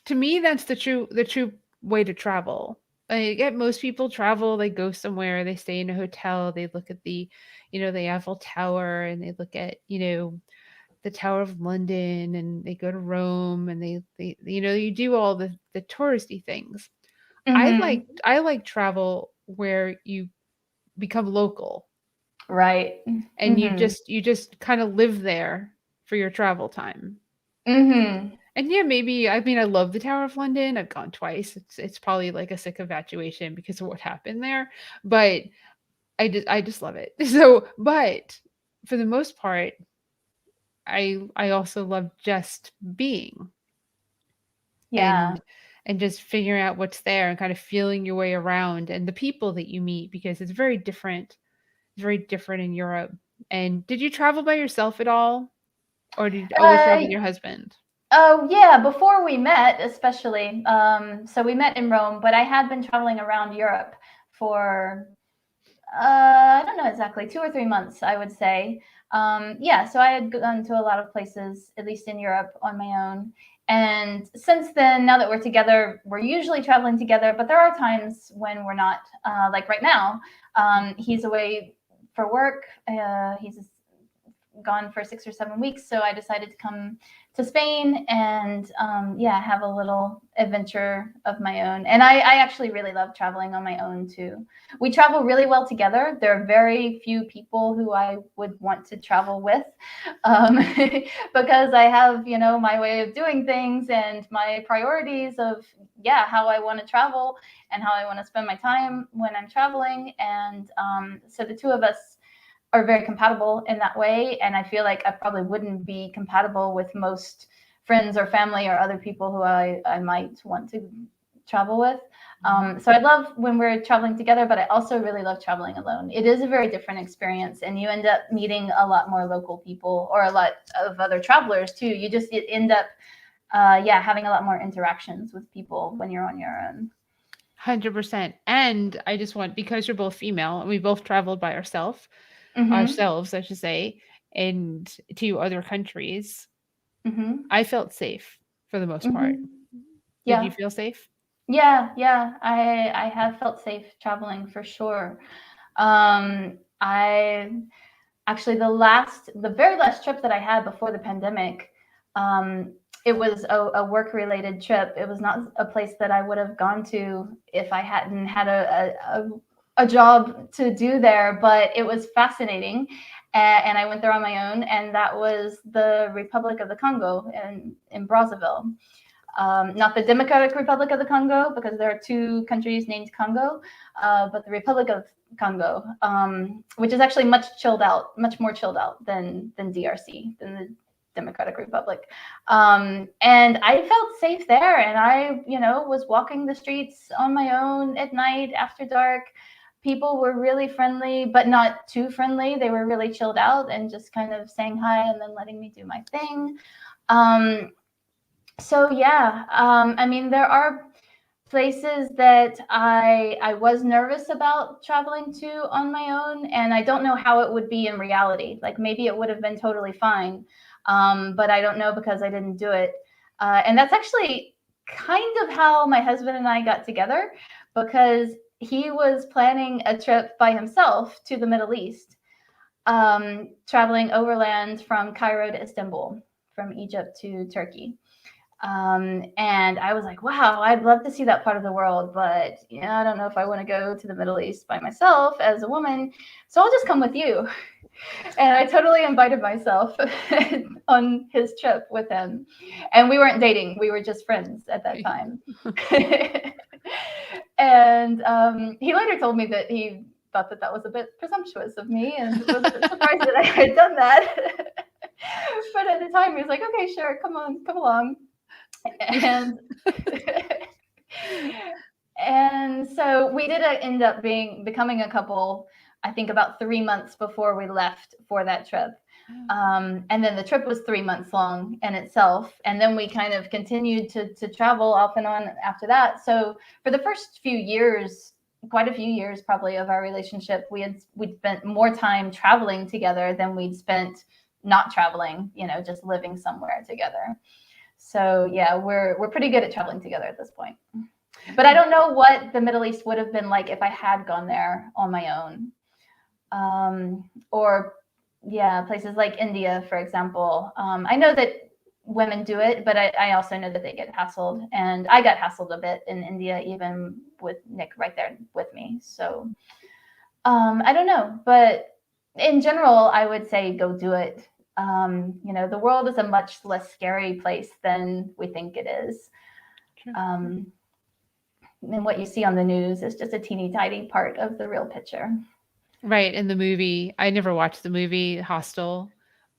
to me that's the true way to travel. Like most people travel, they go somewhere, they stay in a hotel, they look at the the Eiffel Tower, and they look at the Tower of London, and they go to Rome, and they you do all the touristy things. I like travel where you become local, right, and you just kind of live there for your travel time. And yeah, maybe I mean I love the Tower of London. I've gone twice. It's probably like a sick evacuation because of what happened there, but I just love it. So, but for the most part, I also love just being Yeah. and just figuring out what's there and kind of feeling your way around and the people that you meet because it's very different. It's very different in Europe. And did you travel by yourself at all, or did you always travel Uh, with your husband? oh yeah, before we met, especially. So we met in Rome, but I had been traveling around Europe for I don't know exactly, 2 or 3 months, I would say. Yeah, so I had gone to a lot of places, at least in Europe, on my own. And since then, now that we're together, we're usually traveling together, but there are times when we're not. Like right now, he's away for work. He's gone for 6 or 7 weeks, so I decided to come to Spain and yeah, have a little adventure of my own. And I actually really love traveling on my own too. We travel really well together. There are very few people who I would want to travel with, um, because I have, you know, my way of doing things and my priorities of, yeah, how I want to travel and how I want to spend my time when I'm traveling. And so the two of us are very compatible in that way. And I feel like I probably wouldn't be compatible with most friends or family or other people who I might want to travel with. So I love when we're traveling together, but I also really love traveling alone. It is a very different experience, and you end up meeting a lot more local people or a lot of other travelers too. You just end up, yeah, having a lot more interactions with people when you're on your own. 100%. And I just want because you're both female and we both traveled by Mm-hmm. ourselves, I should say, and to other countries, Mm-hmm. I felt safe for the most part. Mm-hmm. Did you Yeah. feel safe? Yeah, yeah, I have felt safe traveling for sure. I actually the very last trip that I had before the pandemic, it was a work related trip. It was not a place that I would have gone to if I hadn't had a job to do there, but it was fascinating. And I went there on my own, and that was the Republic of the Congo in Brazzaville. Not the Democratic Republic of the Congo, because there are two countries named Congo, but the Republic of Congo, which is actually much more chilled out than DRC, than the Democratic Republic. And I felt safe there, and I, you know, was walking the streets on my own at night after dark. People were really friendly, but not too friendly. They were really chilled out and just kind of saying hi and then letting me do my thing. Um, so yeah, I mean, there are places that I was nervous about traveling to on my own, and I don't know how it would be in reality. Like maybe it would have been totally fine, but I don't know because I didn't do it. And that's actually kind of how my husband and I got together, because he was planning a trip by himself to the Middle East, traveling overland from Cairo to Istanbul, from Egypt to Turkey. And I was like, wow, I'd love to see that part of the world, but yeah, I don't know if I want to go to the Middle East by myself as a woman. So I'll just come with you. And I totally invited myself on his trip with him. And we weren't dating, we were just friends at that time. And he later told me that he thought that that was a bit presumptuous of me and was a bit surprised that I had done that. But at the time, he was like, okay, sure, come on, come along. And and so we did end up becoming a couple, I think about 3 months before we left for that trip. And then the trip was 3 months long in itself, and then we kind of continued to travel off and on after that. So for the first few years, quite a few years probably of our relationship, we'd spent more time traveling together than we'd spent not traveling, you know, just living somewhere together. So yeah, we're pretty good at traveling together at this point. But I don't know what the Middle East would have been like if I had gone there on my own. Or yeah, places like India, for example. I know that women do it, but I also know that they get hassled, and I got hassled a bit in India, even with Nick right there with me. So I don't know, but in general, I would say go do it. The world is a much less scary place than we think it is. True. And what you see on the news is just a teeny tiny part of the real picture. Right, in the movie, I never watched the movie Hostel,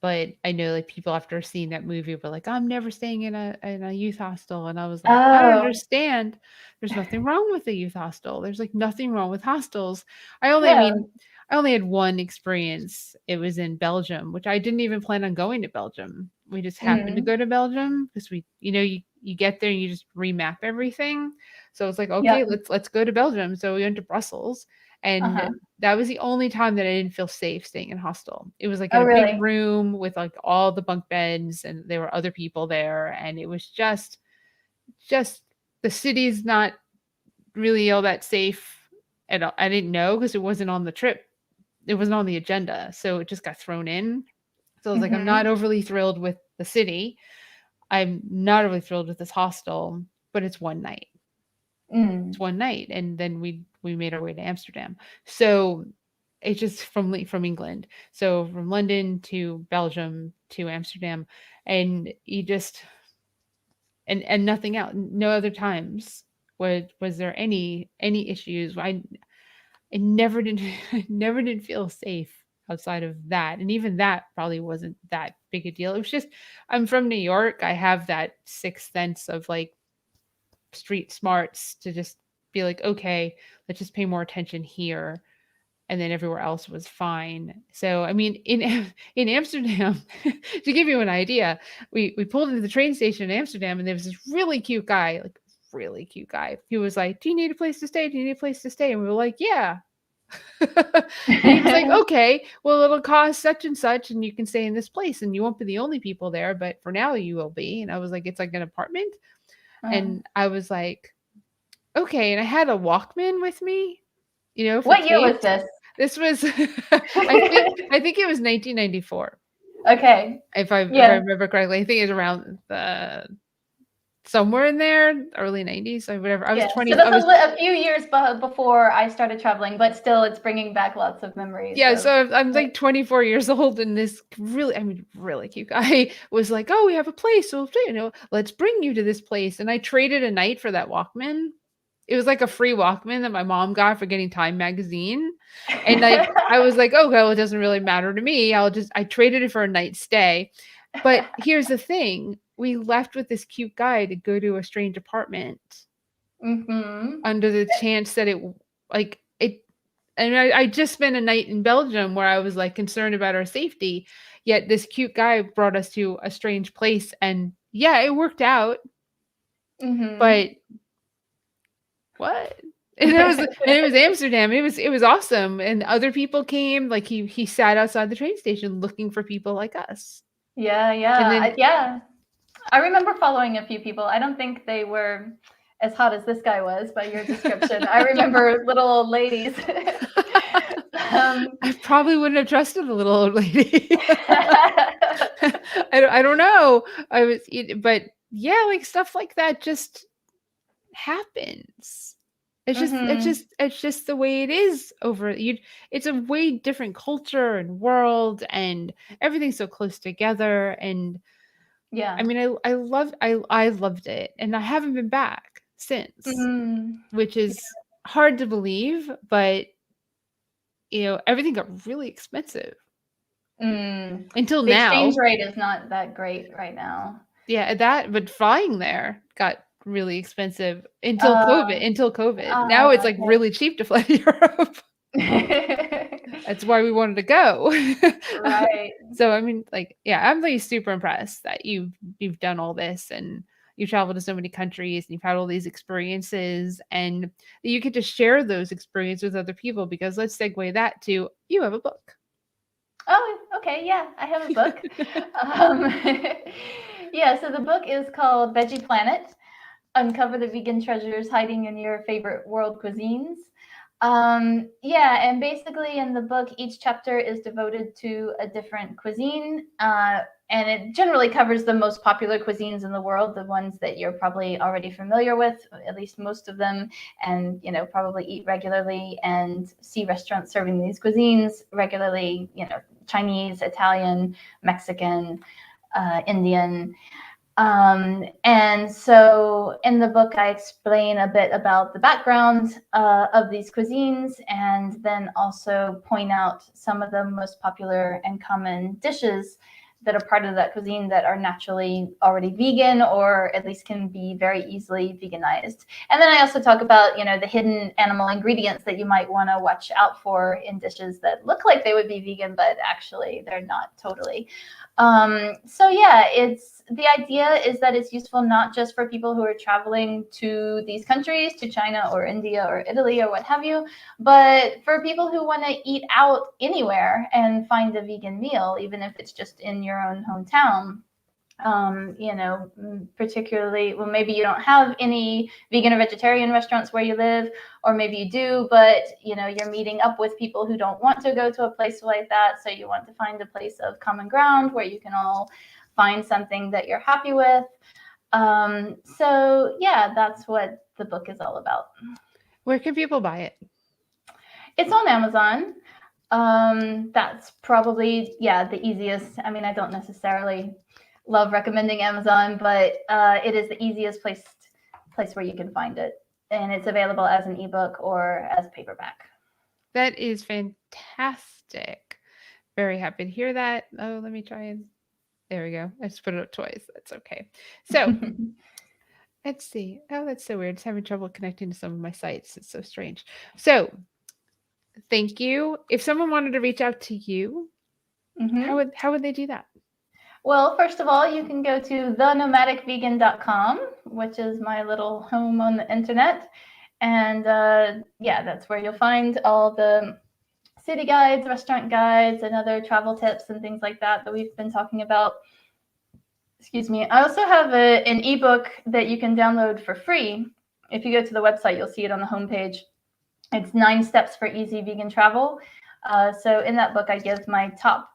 but I know like people after seeing that movie were like, "I'm never staying in a youth hostel," and I was like, "I don't Oh, understand. There's nothing wrong with a youth hostel. There's like nothing wrong with hostels." I no. mean, I only had one experience. It was in Belgium, which I didn't even plan on going to Belgium. We just happened to Mm, go to Belgium because you get there and you just remap everything. So it's like, okay, yep. let's go to Belgium. So we went to Brussels, and Uh-huh. that was the only time that I didn't feel safe staying in hostel. It was like in Oh, a big really? room with like all the bunk beds and there were other people there and it was just the city's not really all that safe at all. I didn't know because it wasn't on the trip. It wasn't on the agenda. So it just got thrown in. So I was like, I'm not Mm-hmm. overly thrilled with the city. I'm not overly thrilled with this hostel, but it's one night. It's Mm. one night and then we made our way to Amsterdam. So it's just from England. So from London to Belgium to Amsterdam and you just and nothing else. No other times was there any issues. I never did I never did feel safe outside of that. And even that probably wasn't that big a deal. It was just I'm from New York. I have that sixth sense of like street smarts to just be like, okay, let's just pay more attention here. And then everywhere else was fine. So, I mean, in Amsterdam, to give you an idea, we pulled into the train station in Amsterdam, and there was this really cute guy, like really cute guy. He was like, "Do you need a place to stay? Do you need a place to stay?" And we were like, "Yeah." And he was like, "Okay, well, it'll cost such and such, and you can stay in this place, and you won't be the only people there, but for now you will be." And I was like, "It's like an apartment," Uh, and I was like, "Okay." And I had a Walkman with me, for what year was tapes. this? This was I think it was 1994, Okay. if I Yeah. remember correctly. I think it was around the somewhere in there, early 90s or whatever. I was Yeah. So 20 I that's was a few years before I started traveling, but still, it's bringing back lots of memories yeah, of. so I'm like 24 years old, and this really, I mean, really cute guy was like, "Oh, we have a place, so let's bring you to this place." And I traded a night for that Walkman. It was like a free Walkman that my mom got for getting Time magazine. And like I was like, "Oh, well, it doesn't really matter to me. I traded it for a night stay." But here's the thing. We left with this cute guy to go to a strange apartment Mm-hmm. under the chance that it and I just spent a night in Belgium where I was like concerned about our safety. Yet this cute guy brought us to a strange place and yeah, it worked out, Mm-hmm. but what? And it was Amsterdam. It was awesome. And other people came, like he sat outside the train station looking for people like us. Yeah, And yeah, then yeah. I remember following a few people. I don't think they were as hot as this guy was by your description. I remember little old ladies. um, I probably wouldn't have trusted the little old lady. I don't know. But yeah, like stuff like that just happens. mhm. It's just the way it is over you. It's a way different culture and world, and everything's so close together. And I Yeah. mean, I loved it, and I haven't been back since, Mm, which is hard to believe. But everything got really expensive mm. until The exchange now. rate is not that great right now. Yeah, but flying there got really expensive until Uh, COVID. Until COVID, now it's like okay. really cheap to fly to Europe. That's why we wanted to go. Right. So I mean, like, yeah, I'm like super impressed that you've done all this and you've traveled to so many countries and you've had all these experiences and that you get to share those experiences with other people because let's segue that to you have a book. Oh, okay. Yeah, I have a book. Um, yeah, so the book is called Veggie Planet: Uncover the Vegan Treasures Hiding in Your Favorite World Cuisines. Yeah, and basically in the book, each chapter is devoted to a different cuisine, and it generally covers the most popular cuisines in the world, the ones that you're probably already familiar with, at least most of them, and probably eat regularly and see restaurants serving these cuisines regularly, Chinese, Italian, Mexican, Indian. And so in the book, I explain a bit about the background of these cuisines, and then also point out some of the most popular and common dishes that are part of that cuisine that are naturally already vegan, or at least can be very easily veganized. And then I also talk about, the hidden animal ingredients that you might want to watch out for in dishes that look like they would be vegan, but actually they're not totally. So yeah, the idea is that it's useful not just for people who are traveling to these countries, to China or India or Italy or what have you, but for people who want to eat out anywhere and find a vegan meal, even if it's just in your own hometown. Particularly, well, maybe you don't have any vegan or vegetarian restaurants where you live, or maybe you do, but you're meeting up with people who don't want to go to a place like that. So you want to find a place of common ground where you can all find something that you're happy with. So yeah, that's what the book is all about. Where can people buy it? It's on Amazon. That's probably, the easiest. I mean, I don't necessarily love recommending Amazon, but it is the easiest place where you can find it. And it's available as an ebook or as paperback. That is fantastic. Very happy to hear that. Oh, let me try and there we go. I just put it up twice. That's okay. So let's see. Oh, that's so weird. It's having trouble connecting to some of my sites. It's so strange. So thank you. If someone wanted to reach out to you, how would they do that? Well, first of all, you can go to thenomadicvegan.com, which is my little home on the internet. And that's where you'll find all the city guides, restaurant guides, and other travel tips and things like that we've been talking about. Excuse me. I also have an ebook that you can download for free. If you go to the website, you'll see it on the homepage. It's 9 Steps for Easy Vegan Travel. So in that book, I give my top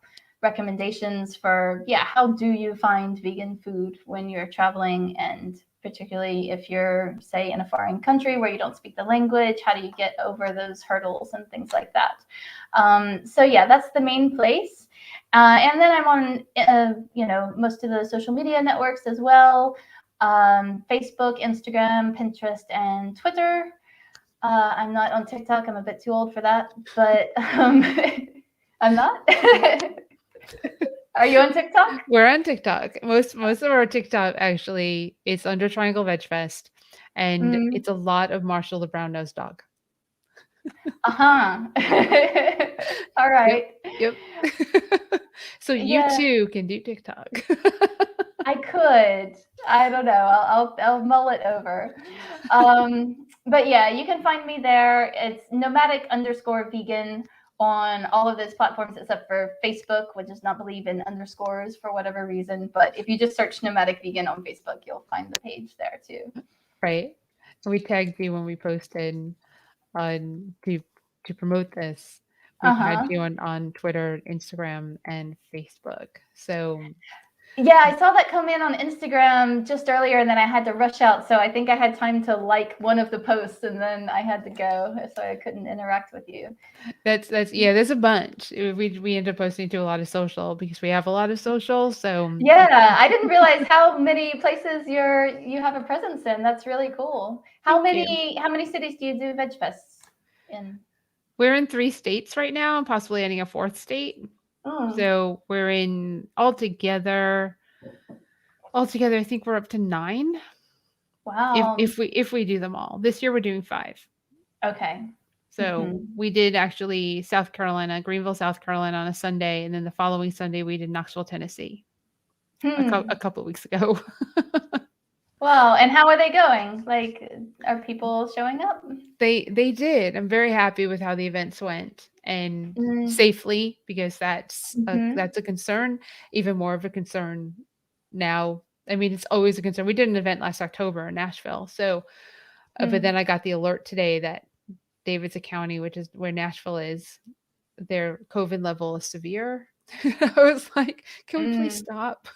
recommendations for, how do you find vegan food when you're traveling, and particularly if you're, say, in a foreign country where you don't speak the language, how do you get over those hurdles and things like that. So that's the main place. And then I'm on, most of the social media networks as well. Facebook, Instagram, Pinterest, and Twitter. I'm not on TikTok. I'm a bit too old for that, but I'm not. Are you on TikTok? We're on TikTok. Most of our TikTok actually is under Triangle Vegfest, and it's a lot of Marshall the brown-nosed dog. All right. Yep. So you too can do TikTok. I could. I don't know. I'll mull it over. But you can find me there. It's nomadic_vegan on all of those platforms except for Facebook, which does not believe in underscores for whatever reason. But if you just search Nomadic Vegan on Facebook, you'll find the page there too. Right. We tagged you when we posted on to promote this. We've had you on Twitter, Instagram, and Facebook. So I saw that come in on Instagram just earlier, and then I had to rush out. So I think I had time to like one of the posts, and then I had to go, so I couldn't interact with you. That's there's a bunch. We end up posting to a lot of social because we have a lot of social. So I didn't realize how many places you have a presence in. That's really cool. How many cities do you do Vegfests in? We're in 3 states right now, and possibly adding a 4th state. So we're in altogether, I think we're up to 9. Wow. If we do them all. This year we're doing 5. Okay. So we did actually South Carolina, Greenville, South Carolina on a Sunday, and then the following Sunday we did Knoxville, Tennessee. A couple of weeks ago. Wow. And how are they going? Like, are people showing up? They did. I'm very happy with how the events went, and safely, because that's a concern, even more of a concern now. I mean, it's always a concern. We did an event last October in Nashville. So, but then I got the alert today that Davidson County, which is where Nashville is, their COVID level is severe. I was like, can we please stop?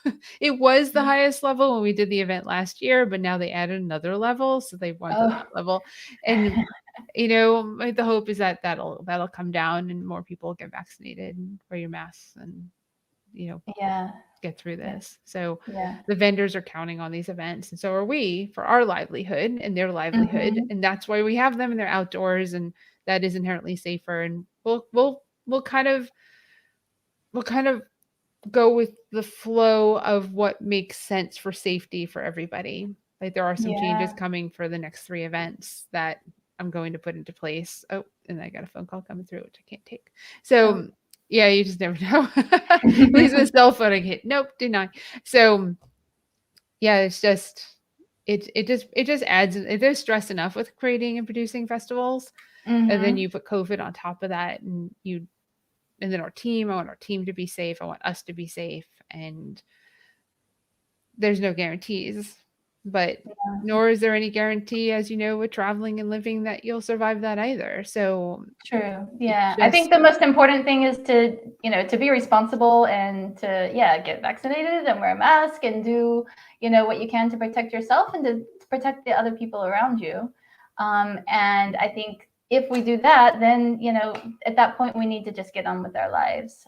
It was the highest level when we did the event last year, but now they added another level. So they went to that level. And Like, the hope is that that'll come down and more people get vaccinated and wear your masks and, you know, Yeah. get through Yeah. this. So Yeah. the vendors are counting on these events, and so are we for our livelihood and their livelihood, Hmm. and that's why we have them, and they're outdoors, and that is inherently safer. And we'll kind of go with the flow of what makes sense for safety for everybody. Like, there are some changes Yeah. coming for the next 3 events that I'm going to put into place. Oh, and I got a phone call coming through, which I can't take. Oh. So, yeah, you just never know. At least with a cell phone, I hit nope, deny. So, yeah, it's just it just adds. There's stress enough with creating and producing festivals, and then Hmm. you put COVID on top of that, and then our team. I want our team to be safe. I want us to be safe, and there's no guarantees, but nor is there any guarantee, as you know, with traveling and living, that you'll survive that either. So True. it's Yeah. I think just the most important thing is to be responsible and to, yeah, get vaccinated and wear a mask and do, what you can to protect yourself and to protect the other people around you. And I think if we do that, then, at that point, we need to just get on with our lives,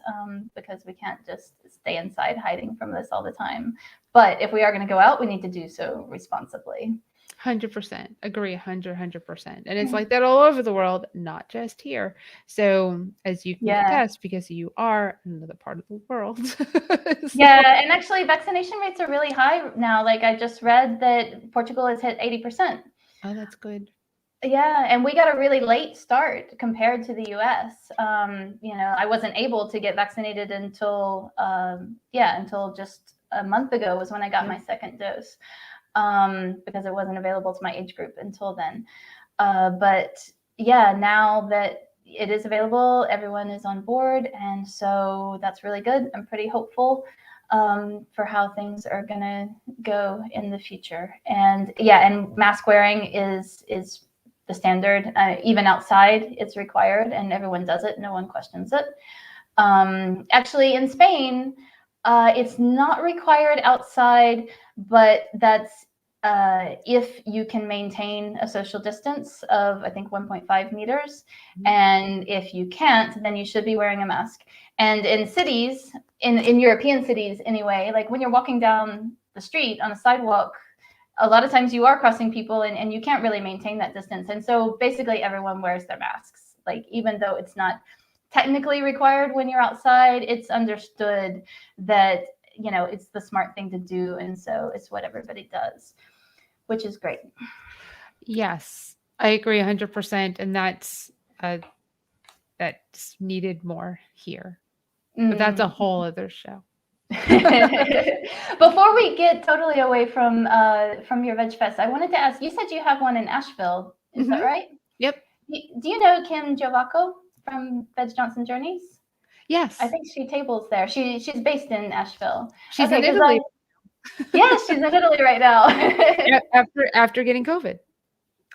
because we can't just stay inside hiding from this all the time. But if we are going to go out, we need to do so responsibly. 100% agree. 100%, and it's like that all over the world, not just here. So, as you can Yeah. attest, because you are in another part of the world. So, Yeah, and actually vaccination rates are really high now. Like, I just read that Portugal has hit 80%. oh, that's good. Yeah, and we got a really late start compared to the US. I wasn't able to get vaccinated until just a month ago was when I got Yeah. my second dose, because it wasn't available to my age group until then. But yeah, now that it is available, everyone is on board, and so that's really good. I'm pretty hopeful, for how things are gonna go in the future. And yeah, and mask wearing is the standard. Even outside, it's required, and everyone does it. No one questions it. Actually, in Spain, it's not required outside, but that's if you can maintain a social distance of, I think, 1.5 meters. And if you can't, then you should be wearing a mask. And in cities, in European cities anyway, like when you're walking down the street on a sidewalk, a lot of times you are crossing people, and you can't really maintain that distance. And so basically everyone wears their masks. Like, even though it's not technically required when you're outside, it's understood that, it's the smart thing to do. And so it's what everybody does, which is great. Yes, I agree 100%, and uh, that's needed more here. But that's a Mm. whole other show. Before we get totally away from your Vegfest, I wanted to ask, you said you have one in Asheville. Is that Mhm. right? Yep. Do you know Kim Jovako from Veg Johnson Journeys? I Yes. think she tables there. She's based in Asheville. She's Okay, in because Italy yeah, she's in Italy right now. after getting COVID.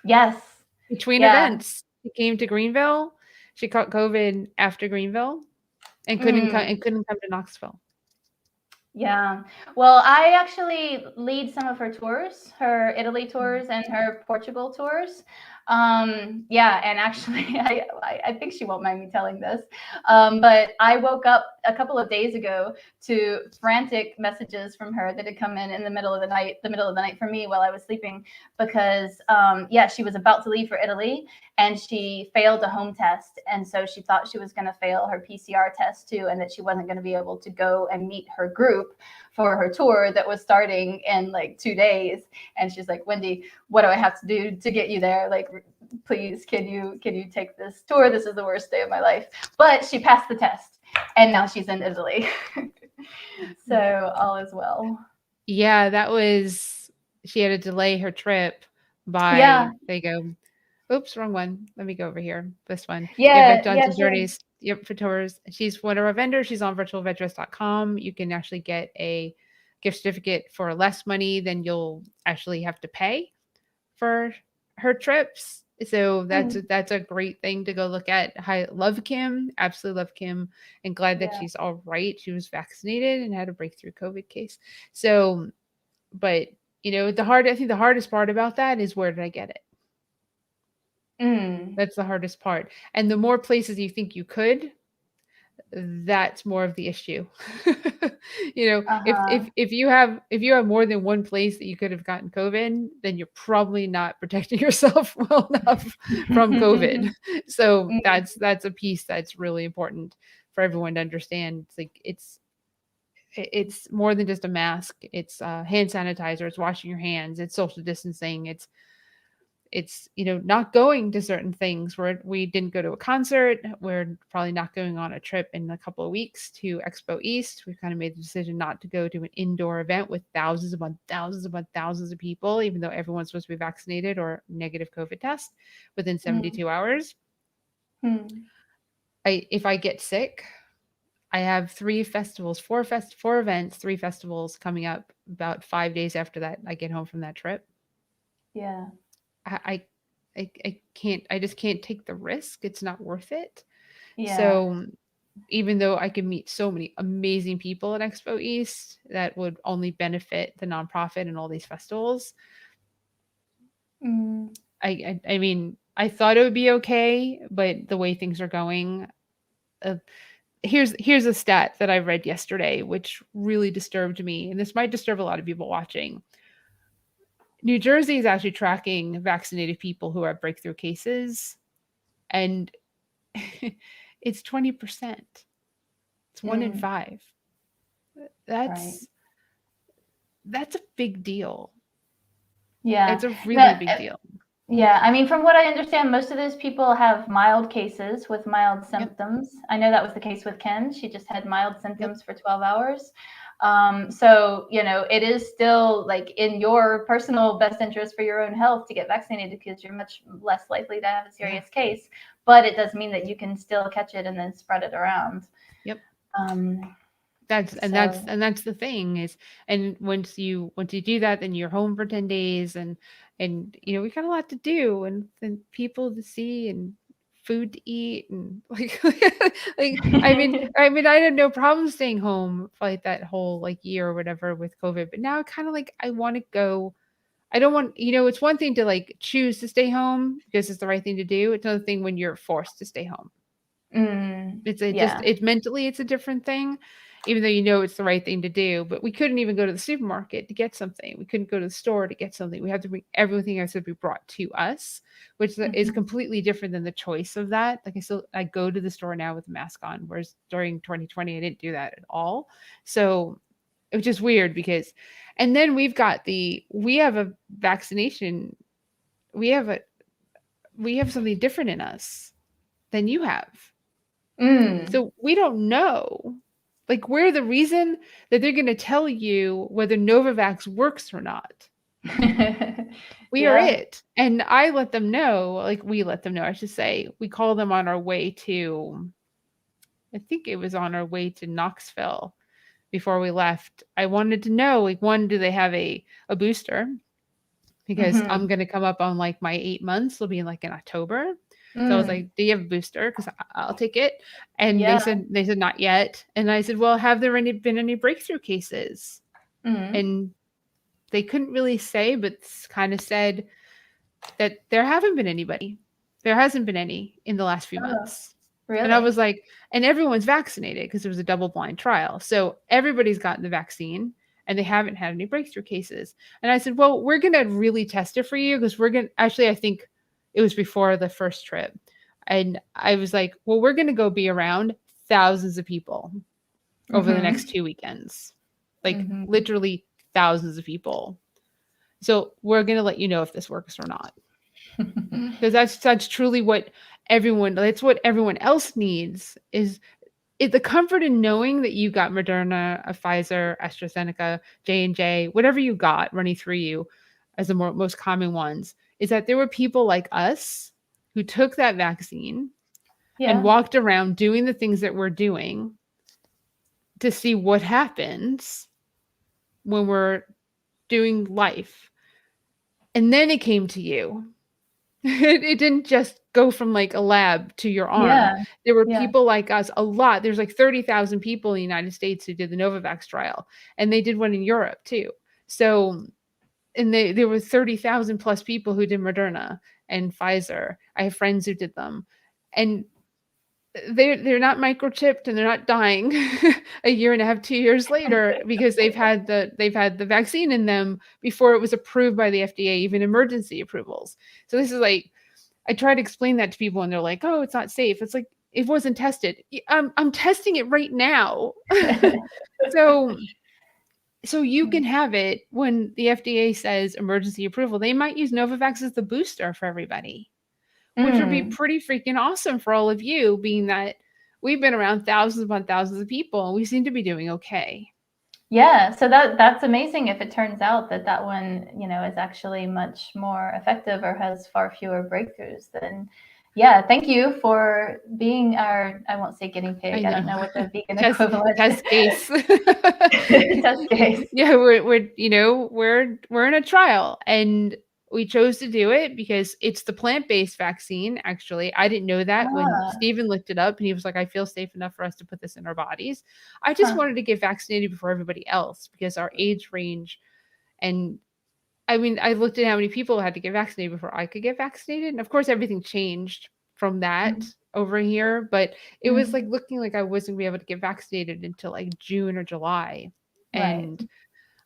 Yes. Between Yeah. events, she came to Greenville. She caught COVID after Greenville and Mm. couldn't come to Knoxville. Yeah. Well, I actually lead some of her tours, her Italy Mm. tours and her Portugal tours. Yeah, and actually, I think she won't mind me telling this, but I woke up a couple of days ago to frantic messages from her that had come in the middle of the night for me while I was sleeping, because yeah, she was about to leave for Italy and she failed a home test, and so she thought she was going to fail her PCR test too, and that she wasn't going to be able to go and meet her group for her tour that was starting in like 2 days. And she's like, Wendy, what do I have to do to get you there? Like, please, can you take this tour? This is the worst day of my life. But she passed the test, and now she's in Italy. So all is well. Yeah, she had to delay her trip Yeah. by, they go, oops, wrong one. Let me go over here. This one. Yeah, Beth Yeah. Yeah. Johnson Journeys. Yep, for tours. She's one of our vendors. She's on virtualvegfest.com. You can actually get a gift certificate for less money than you'll actually have to pay for her trips. So that's a great thing to go look at. I love Kim, absolutely love Kim, and glad that Yeah. she's all right. She was vaccinated and had a breakthrough COVID case. So, but I think the hardest part about that is, where did I get it? Mm. That's the hardest part. And the more places you think you could, that's more of the issue. You know, Uh-huh. if you have more than one place that you could have gotten COVID, then you're probably not protecting yourself well enough from COVID. So Mm. that's a piece that's really important for everyone to understand. It's like it's more than just a mask. It's hand sanitizer. It's washing your hands. It's social distancing. It's not going to certain things. We didn't go to a concert. We're probably not going on a trip in a couple of weeks to Expo East. We kind of made the decision not to go to an indoor event with thousands upon thousands upon thousands of people, even though everyone's supposed to be vaccinated or negative COVID test within Mm. 72 hours. Mm. If I get sick, I have three festivals, four events, three festivals coming up about 5 days after that I get home from that trip. Yeah. I I can't, I just can't take the risk. It's not worth it. Yeah. So even though I can meet so many amazing people at Expo East that would only benefit the nonprofit and all these festivals, Mm. I mean, I thought it would be okay, but the way things are going, uh, here's a stat that I read yesterday, which really disturbed me, and this might disturb a lot of people watching. New Jersey is actually tracking vaccinated people who are breakthrough cases, and it's 20%. It's one in Mm. five. Right. That's that's a big deal. Yeah. It's a really But big deal. yeah, I mean, from what I understand, most of those people have mild cases with mild Yep. symptoms. I know that was the case with Ken. She just had mild Yep. symptoms for 12 hours. So, it is still like in your personal best interest for your own health to get vaccinated because you're much less likely to have a Yeah. serious case. But it does mean that you can still catch it and then spread it around. Yep. Um, so, That's the thing is, and once you do that, then you're home for 10 days, and we got a lot to do, and people to see, and food to eat, and like like I mean I had no problem staying home for like that whole like year or whatever with COVID, but now kind of like I want to go. I don't want, it's one thing to like choose to stay home because it's the right thing to do. It's another thing when you're forced to stay home. yeah. It's mentally, it's a different thing, even though it's the right thing to do. But we couldn't even go to the supermarket to get something. We couldn't go to the store to get something. We had to bring everything else to be brought to us, which is Mhm. completely different than the choice of that. Like I go to the store now with a mask on, whereas during 2020 I didn't do that at all. So it was just weird because, and then we have a vaccination, we have a we have something different in us than you have. Mm. So we don't know. Like we're the reason that they're going to tell you whether Novavax works or not. We are Yeah. it. And I let them know, like we let them know, I should say. We call them on our way to, I think it was on our way to Knoxville before we left. I wanted to know, like, one, do they have a booster? Because I'm Mhm. going to come up on like my 8 months. It'll be like in October. So I was Mm. like, "Do you have a booster? Because I'll take it." And Yeah. they said not yet. And I said, "Well, have there been any breakthrough cases?" Mhm. And they couldn't really say, but kind of said that there haven't been anybody. There hasn't been any in the last few Oh, months. And I was really? like, and everyone's vaccinated because it was a double blind trial. So everybody's gotten the vaccine and they haven't had any breakthrough cases. And I said, well, we're going to really test it for you because we're going to actually, I think it was before the first trip. And I was like, well, we're going to go be around thousands of people over the next Mhm. 2 weekends, like Mhm. literally thousands of people. So we're going to let you know if this works or not. Because that's truly what that's what everyone else needs is the comfort in knowing that you got Moderna, a Pfizer, AstraZeneca, J&J, whatever you got running through you as the most common ones, is that there were people like us who took that vaccine and Yeah. walked around doing the things that we're doing to see what happens when we're doing life. And then it came to you. It didn't just go from like a lab to your arm. Yeah. There were Yeah. people like us, a lot. There's like 30,000 people in the United States who did the Novavax trial, and they did one in Europe too. So, and there were 30,000 plus people who did Moderna. and Pfizer. I have friends who did them, and they're not microchipped and they're not dying a year and a half, 2 years later because they've had the vaccine in them before it was approved by the FDA, even emergency approvals. So this is like, I try to explain that to people and they're like, "Oh, it's not safe." It's like, it wasn't tested. I'm testing it right now. so so you can have it when the FDA says emergency approval. They might use Novavax as the booster for everybody, which would be Mm. pretty freaking awesome for all of you, being that we've been around thousands upon thousands of people and we seem to be doing okay. Yeah, so that's amazing if it turns out that that one, is actually much more effective or has far fewer breakthroughs. Then yeah, thank you for being our, I won't say guinea I pig, I don't know. know what the vegan test equivalent test case. test case. Yeah, we're in a trial, and we chose to do it because it's the plant-based vaccine. Actually, I didn't know that when Ah, Steven looked it up, and he was like, "I feel safe enough for us to put this in our bodies." I just huh. wanted to get vaccinated before everybody else because our age range, and I mean, I looked at how many people had to get vaccinated before I could get vaccinated, and of course, everything changed from that Mm, over here, but it was mm, like looking like I wasn't gonna be able to get vaccinated until like June or July, right. and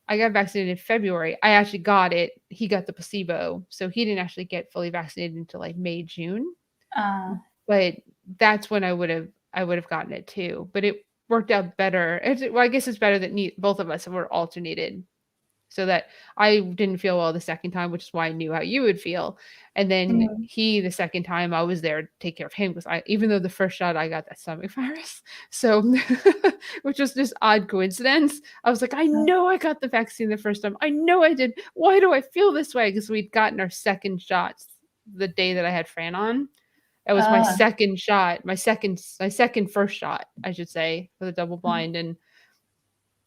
I got vaccinated in February. I actually got it. He got the placebo, so he didn't actually get fully vaccinated until like May, June. Uh, But that's when I would have gotten it too. But it worked out better. Well, I guess it's better that both of us were alternated, so that I didn't feel well the second time, which is why I knew how you would feel. And then mm, he, the second time, I was there to take care of him because even though the first shot I got that stomach virus, so which was just odd coincidence. I was like, I uh, know I got the vaccine the first time. I know I did. Why do I feel this way? Because we'd gotten our second shots the day that I had Fran on. That was my uh, second shot, my second first shot, I should say, for the double blind, and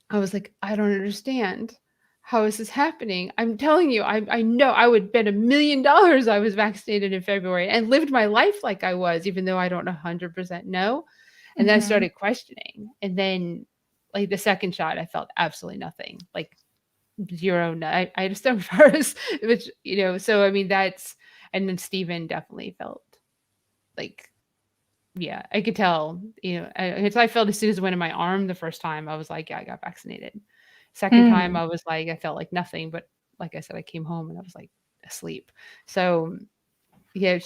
I was like, "I don't understand. How is this happening?" I'm telling you, I know I would bet $1,000,000 I was vaccinated in February and lived my life like I was, even though I don't 100% know. And then I mhm. started questioning. And then, like, the second shot, I felt absolutely nothing, like 0, I had a stomach virus, which, so I mean, and then Steven definitely felt like, yeah, I could tell, I felt as soon as it went in my arm the first time, I was like, "Yeah, I got vaccinated." Second time, Mm, I was like, I felt like nothing, but like I said, I came home and I was like asleep. So yeah,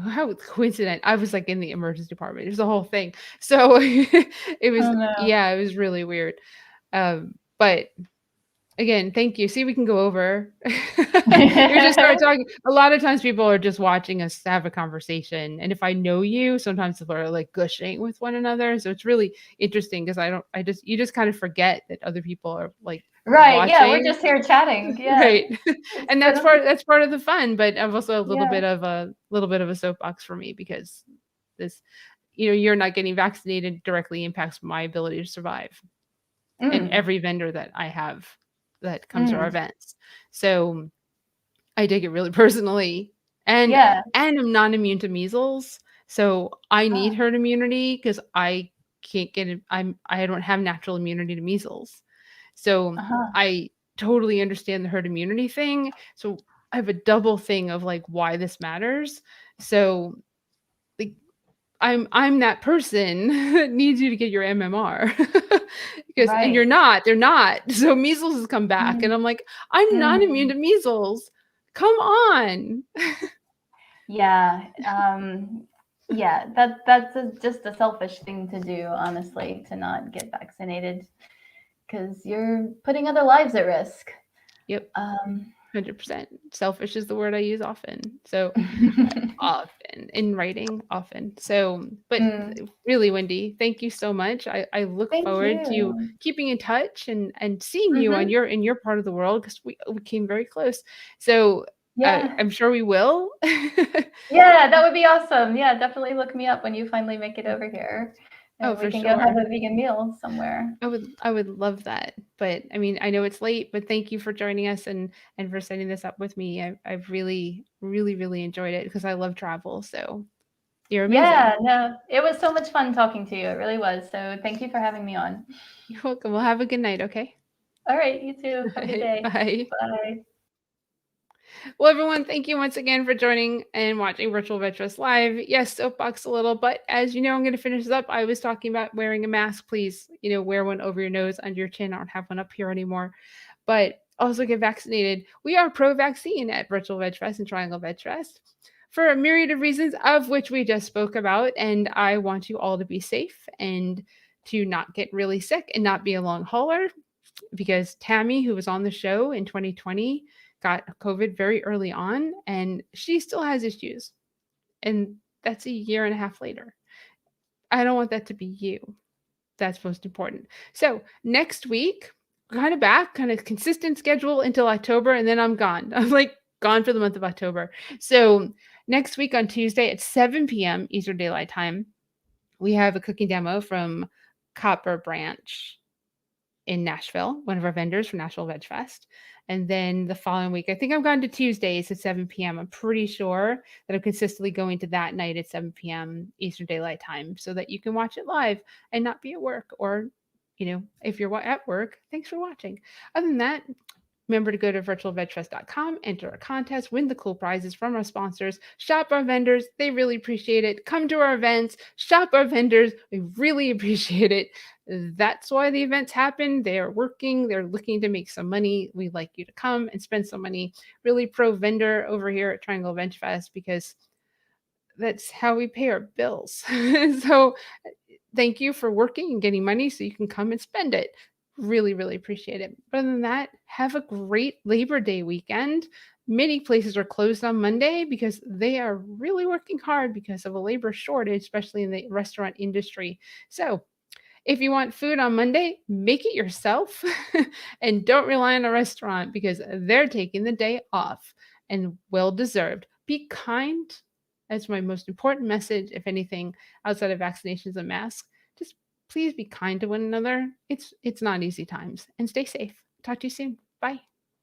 how coincident. I was like in the emergency department. It was the whole thing. So oh no. it was really weird. But again, thank you. See, we can go over. We just start talking. A lot of times people are just watching us have a conversation. And if I know you, sometimes people are like gushing with one another. So it's really interesting because you just kind of forget that other people are like Right, yeah, we're watching. just here chatting. Yeah, Right. it's And that's been, part of the fun, but I'm also a yeah. little bit of a soapbox for me because this, you're not getting vaccinated directly impacts my ability to survive and Mm, every vendor that I have that comes to our mm, events. So I take it really personally. And yeah. I'm not immune to measles. So I need Ah, herd immunity because I can't get it. I don't have natural immunity to measles. So uh-huh. I totally understand the herd immunity thing. So I have a double thing of like why this matters. So like I'm that person that needs you to get your MMR because and Right. they're not. So measles has come back and Mm, I'm like, I'm not immune mm. to measles. Come on. Yeah, yeah, that's just a selfish thing to do, honestly, to not get vaccinated because you're putting other lives at risk. Yep, Um, 100%. Selfish is the word I use often. So often in writing, often. So, but mm, really, Wendy, thank you so much. I look thank forward to you. keeping in touch and seeing you on Hmm. in your part of the world because we came very close. So Yeah. I'm sure we will. Yeah, that would be awesome. Yeah, definitely look me up when you finally make it over here, Oh, and we for can go have sure. a vegan meal somewhere. I would love that. But I mean, I know it's late, but thank you for joining us and for setting this up with me. I've really, really, really enjoyed it because I love travel. So you're amazing. Yeah, no, it was so much fun talking to you. It really was. So thank you for having me on. You're welcome. Well, have a good night, okay? All right, you too. Have a good day. Bye. Bye. Well, everyone, thank you once again for joining and watching Virtual Vegfest Live. Yes, soapbox a little, but as you know, I'm going to finish this up. I was talking about wearing a mask. Please, wear one over your nose, under your chin. I don't have one up here anymore. But also get vaccinated. We are pro-vaccine at Virtual Vegfest and Triangle Vegfest for a myriad of reasons, of which we just spoke about. And I want you all to be safe and to not get really sick and not be a long hauler, because Tammy, who was on the show in 2020, got COVID very early on, and she still has issues. And that's a year and a half later. I don't want that to be you. That's most important. So next week, kind of back, kind of consistent schedule until October, and then I'm gone. I'm like gone for the month of October. So next week on Tuesday at 7 p.m. Eastern Daylight Time, we have a cooking demo from Copper Branch in Nashville, one of our vendors for Nashville Veg Fest. And then the following week, I think I'm going to Tuesdays at 7 p.m. I'm pretty sure that I'm consistently going to that night at 7 p.m. Eastern Daylight Time so that you can watch it live and not be at work. Or, if you're at work, thanks for watching. Other than that, remember to go to virtualvegfest.com, enter a contest, win the cool prizes from our sponsors, shop our vendors. They really appreciate it. Come to our events, shop our vendors. We really appreciate it. That's why the events happen. They are working. They're looking to make some money. We'd like you to come and spend some money. Really pro vendor over here at Triangle Veg Fest, because that's how we pay our bills. So thank you for working and getting money so you can come and spend it. Really, really appreciate it. But other than that, have a great Labor Day weekend. Many places are closed on Monday because they are really working hard because of a labor shortage, especially in the restaurant industry. So if you want food on Monday, make it yourself and don't rely on a restaurant because they're taking the day off, and well deserved. Be kind. That's my most important message, if anything, outside of vaccinations and masks. Just please be kind to one another. It's not easy times, and stay safe. Talk to you soon. Bye.